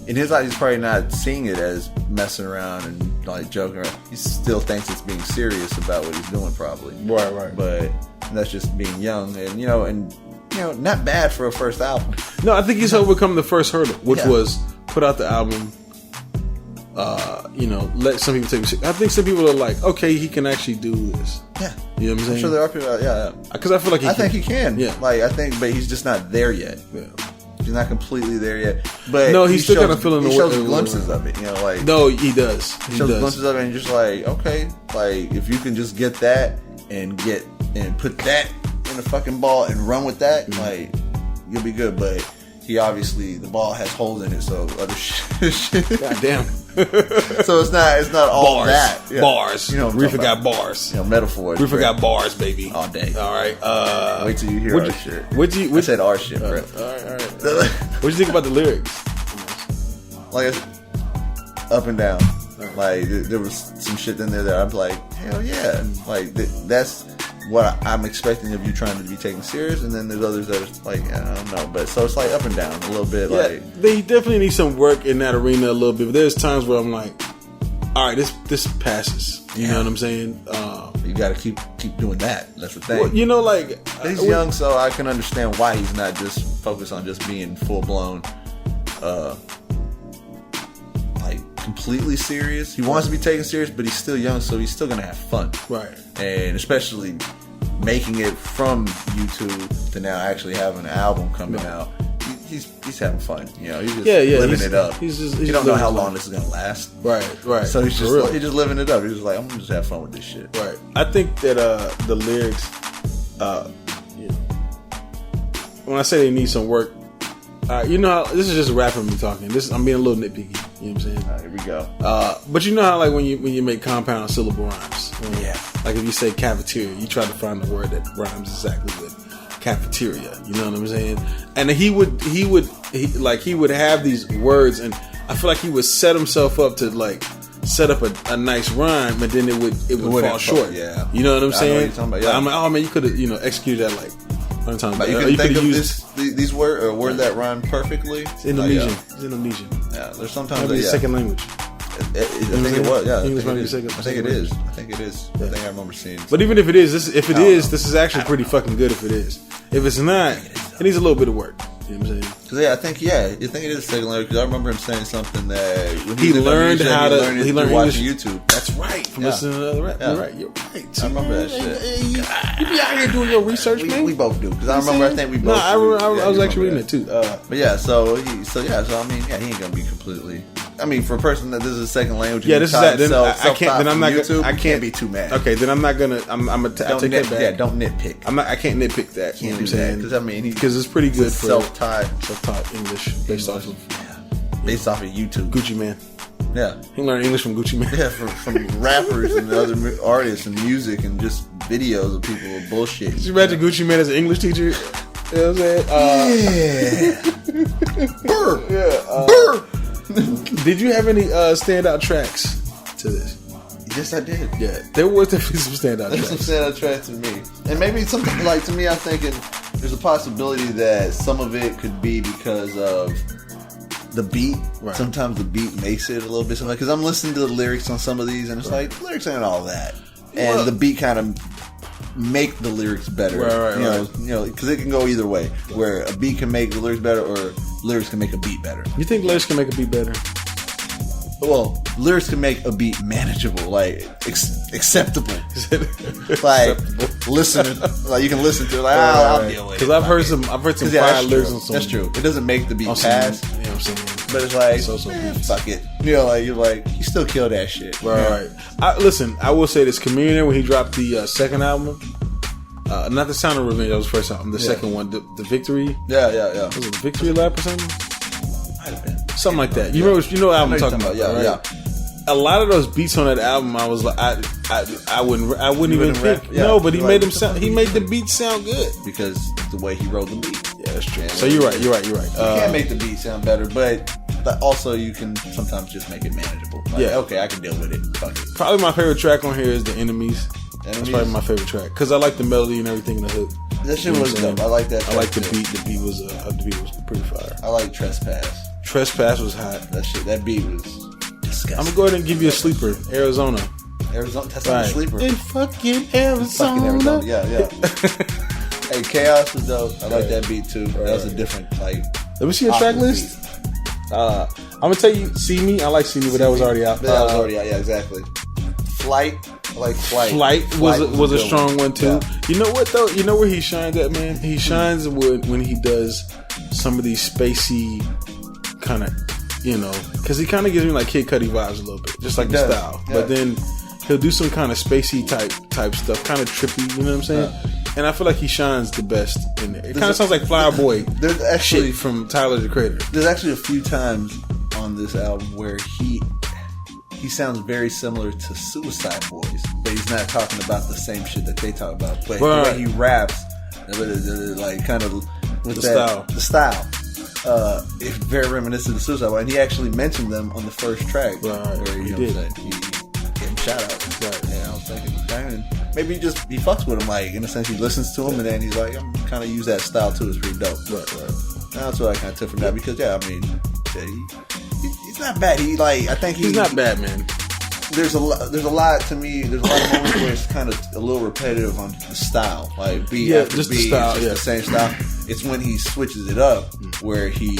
In his eyes, he's probably not seeing it as messing around and like joking around. He still thinks it's being serious about what he's doing, probably. Right. But that's just being young, and not bad for a first album. No, I think he's overcome the first hurdle, which was put out the album. Let some people take it. I think some people are like, okay, he can actually do this. Yeah. You know what I'm saying? I'm sure there are people, yeah. Because I feel like I think he can. Yeah. Like, but he's just not there yet. Yeah. He's not completely there yet. But no, he's still kind of feeling the way. He shows glimpses of it, like. No, he does. He shows glimpses of it, and you're just like, okay, like, if you can just get that and put that in a fucking ball and run with that, like, you'll be good. But he obviously, the ball has holes in it, so other shit. God damn. So it's not all bars, that. Yeah. Bars. Riffa got bars. Metaphors. Riffa got bars, baby. All day. All right. Wait till you hear our shit. I said our shit, bro. All right. What do you think about the lyrics? Like, it's up and down. Right. Like, there was some shit in there that I'm like, hell yeah. Like, that's what I'm expecting of you trying to be taken serious, and then there's others that are like, I don't know, but so it's like up and down a little bit. Yeah, like they definitely need some work in that arena a little bit. But there's times where I'm like, all right, this passes. You know what I'm saying? You got to keep doing that. That's the thing. Well, he's young, so I can understand why he's not just focused on just being full blown, like completely serious. He wants to be taken serious, but he's still young, so he's still gonna have fun. Right. And especially making it from YouTube to now actually having an album coming out, he's having fun. He's just living it up. He don't know how long this is gonna last. Right. So he's just living it up. He's just like, I'm gonna just have fun with this shit. Right. I think that the lyrics, when I say they need some work, this is just rapping me talking. I'm being a little nitpicky. You know what I'm saying? Here we go. But you know how like when you make compound syllable rhymes. Yeah. Like if you say cafeteria, you try to find the word that rhymes exactly with cafeteria. You know what I'm saying? And he would have these words, and I feel like he would set himself up to like set up a nice rhyme, but then it would fall short. Yeah, you know what I'm saying? I know what you're talking about, yeah. I'm like, oh man, you could have executed that like. I'm talking about. You can think of these words or word that rhyme perfectly. It's Indonesian. It's Indonesian. Yeah, there's sometimes might be a second language. I think it was. Yeah, English might be second. I think it is. I think I remember seeing. But even if it is, this is actually pretty fucking good. If it is, if it's not, it needs a little bit of work. You know what I'm saying? Because I think it is second language. Because I remember him saying something that when he learned how to learn watching English. YouTube. That's right. From listening to the rap. You're right. You're right. I remember that shit. You be out here doing your research, man. We both do. Because I remember. I think we both. No, I was actually reading it too. But yeah, so I mean, he ain't gonna be completely. I mean, for a person that this is a second language, this is that. Then I can't. Then I'm not. YouTube, I can't be too mad. Okay, then I'm not gonna. I take that back. Yeah, don't nitpick. I can't nitpick that. You know what I'm saying? Because I mean, because it's pretty good for self-taught English based off of YouTube. Gucci Man. Yeah, he learned English from Gucci Man. Yeah, from rappers and other artists and music and just videos of people with bullshit. Did you imagine Gucci Man as an English teacher? You know what I'm saying? Burr. Yeah. Burr. Did you have any standout tracks to this? Yes, I did. Yeah, there were definitely some standout tracks. There's some standout tracks to me. And maybe something like, to me, I'm thinking there's a possibility that some of it could be because of the beat. Right. Sometimes the beat makes it a little bit something. Because I'm listening to the lyrics on some of these, and it's like, the lyrics ain't all that. And the beat kind of make the lyrics better. Right. You know, because it can go either way. Where a beat can make the lyrics better, or lyrics can make a beat better. You think lyrics can make a beat better? Well, lyrics can make a beat manageable, like acceptable. Like listen, like you can listen to it. Like I'll deal with it. Because I've heard some fire lyrics on some. That's true. It doesn't make the beat pass. You know what I'm saying? But it's like fuck it. You know, like you still kill that shit. Right. Listen, I will say this: Chameleon, when he dropped the second album, not the Sound of Revenge, that was the first album. The second one, the Victory. Yeah. Was it the Victory Lap or something? Might have been something like that. You know what album I'm talking about? Yeah. A lot of those beats on that album, I was like, I wouldn't even think. Yeah, no, but he made them sound. He made the beats sound good because the way he wrote the beat. Yeah, that's true. So you're right. You can't make the beat sound better, but also you can sometimes just make it manageable. Like, okay, I can deal with it. Fuck it. Probably my favorite track on here is The Enemies. That's probably my favorite track because I like the melody and everything in the hook. That shit was dope. I like that. I like the beat. The beat was pretty fire. I like Trespass. Trespass was hot. That beat was disgusting. I'm gonna go ahead and give you a sleeper. Arizona. That's not a sleeper. In fucking Arizona. Yeah. Hey, Chaos was dope. I like that beat too. That was a different Let me see your track list. I'm gonna tell you, See Me. I like See Me, but that was already out. That was already out. Yeah, exactly. Flight. I like Flight. Flight was a strong one too. Yeah. You know what though? You know where he shines at, man? He shines when he does some of these spacey kind of, because he kind of gives me like Kid Cudi vibes a little bit, just like the style. Yeah. But then he'll do some kind of spacey type stuff, kind of trippy. You know what I'm saying? And I feel like he shines the best in there. It kind of sounds like Flower Boy. There's actually shit from Tyler the Creator. There's actually a few times on this album where he sounds very similar to Suicide Boys, but he's not talking about the same shit that they talk about. But the way he raps, like kind of with the style. It's very reminiscent of Suicide Boys, and he actually mentioned them on the first track, where he gave him shout outs. Right. And I was thinking, man, maybe he fucks with him, like in a sense he listens to him, and then he's like, I'm kind of use that style too. It's pretty dope. Right. That's what I kind of took from that because he's not bad. I think he's not bad, man. There's a lot to me. There's a lot of moments where it's kind of a little repetitive on the style, like beat after beat, the style, it's just the same style. It's when he switches it up where he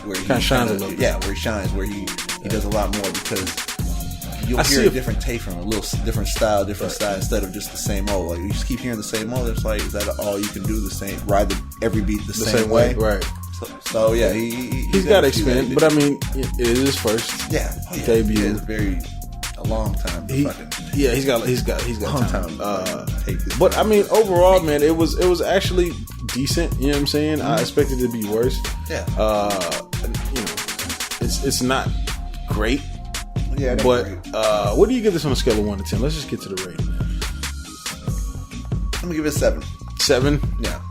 kind of shines a little bit. Yeah, where he shines, where he does a lot more because you'll hear a different take from him, a little different style instead of just the same old. Like you just keep hearing the same old. It's like, is that all you can do? The same, ride every beat the same way, right? So yeah, he's got to expand. But I mean, it is his first debut. Yeah, it's very. A long time. He's got long time. But I mean, overall, man, it was actually decent. You know what I'm saying? I expected it to be worse. Yeah. It's not great. Yeah. But what do you give this on a scale of 1 to 10? Let's just get to the rating. I'm gonna give it a 7. 7? Yeah.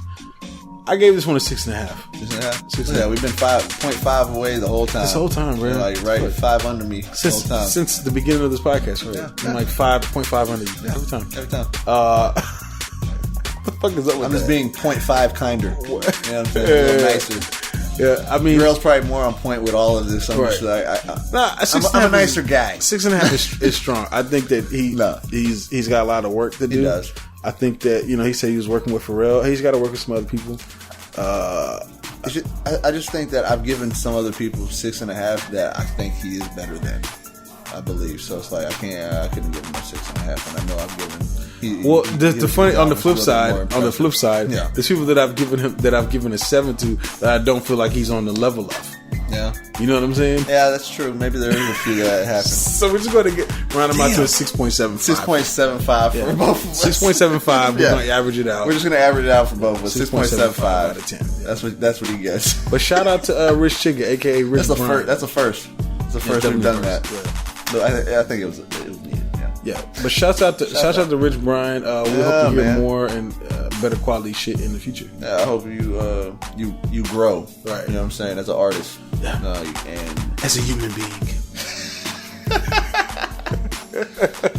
I gave this one a 6.5. 6.5? Yeah, we've been 5.5 away the whole time. This whole time, bro. Like, right, 5 under me the whole time. Since the beginning of this podcast, right? Yeah. I'm like 5.5 under you every time. Every time. What the fuck is up with I'm that? just being 0.5 kinder. You know what I'm saying? A little nicer. Yeah, I mean, Darrell's probably more on point with all of this. I'm Right. just like, I'm a nicer guy. 6.5 is strong. I think that he's got a lot of work to do. He does. I think that he said he was working with Pharrell. He's got to work with some other people. I just think that I've given some other people 6.5 that I think he is better than. I believe so. It's like I couldn't give him a 6.5, and I know I've given. The funny on the flip side, yeah. there's people that I've given a 7 to that I don't feel like he's on the level of. Yeah, you know what I'm saying? Yeah, that's true. Maybe there is a few that happen. So we're just going to round him out to a 6.75. 6.75 for both of us. 6.75. We're going to average it out. We're just going to average it out for both of us. 6.75 out of 10. Yeah. That's what he gets. But shout out to Rich Chigga, aka Rich Brian. That's a first. It's the first we've done that. Yeah. But I think it was needed. Yeah, but shouts out to Rich Brian. We hope to hear more and better quality shit in the future. Yeah, I hope you grow. Right, you know what I'm saying, as an artist, and as a human being.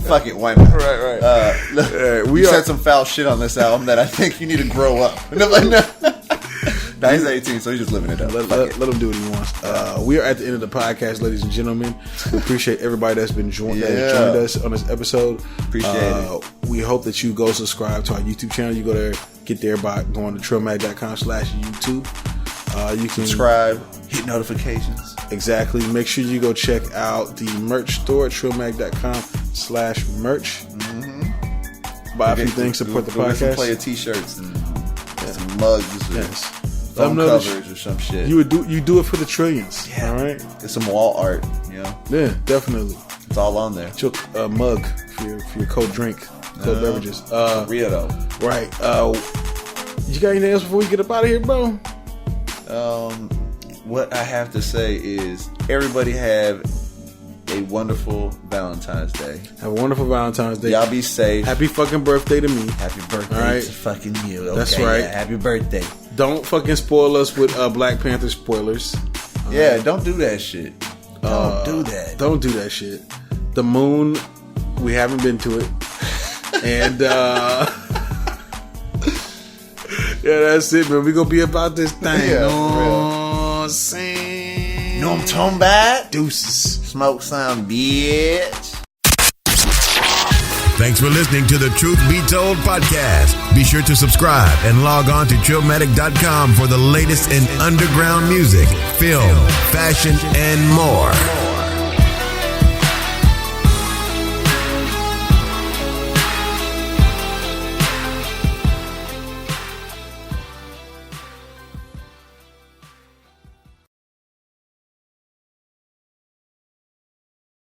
Fuck it, why not? Right. We said some foul shit on this album that I think you need to grow up. No, he's 18, so he's just living it up. Let him do what he wants. We are at the end of the podcast, ladies and gentlemen. We appreciate everybody that's been joined us on this episode. Appreciate it. We hope that you go subscribe to our YouTube channel. You go there, get there by going to trillmag.com/YouTube. You can subscribe, hit notifications. Exactly. Make sure you go check out the merch store at trillmag.com/merch. Mm-hmm. Buy a few things, support the podcast. Play a t-shirts and some mugs. Yes. Phone covers or some shit. You do it for the trillions. Yeah. All right. Get some wall art. Yeah, definitely. It's all on there. Get your mug for your cold drink, cold beverages. Rio though. Right. You got anything else before we get up out of here, bro? What I have to say is everybody have a wonderful Valentine's Day. Have a wonderful Valentine's Day. Y'all be safe. Happy fucking birthday to me. Happy birthday to fucking you. Okay, that's right. Yeah, happy birthday. Don't fucking spoil us with Black Panther spoilers. Don't do that shit. Don't do that. Don't do that shit. The moon, we haven't been to it. And yeah, that's it, man. We gonna be about this thing. Yeah, no, saying. No, I'm talking about deuces. Smoke some, bitch. Thanks for listening to the Truth Be Told podcast. Be sure to subscribe and log on to trillmatic.com for the latest in underground music, film, fashion, and more.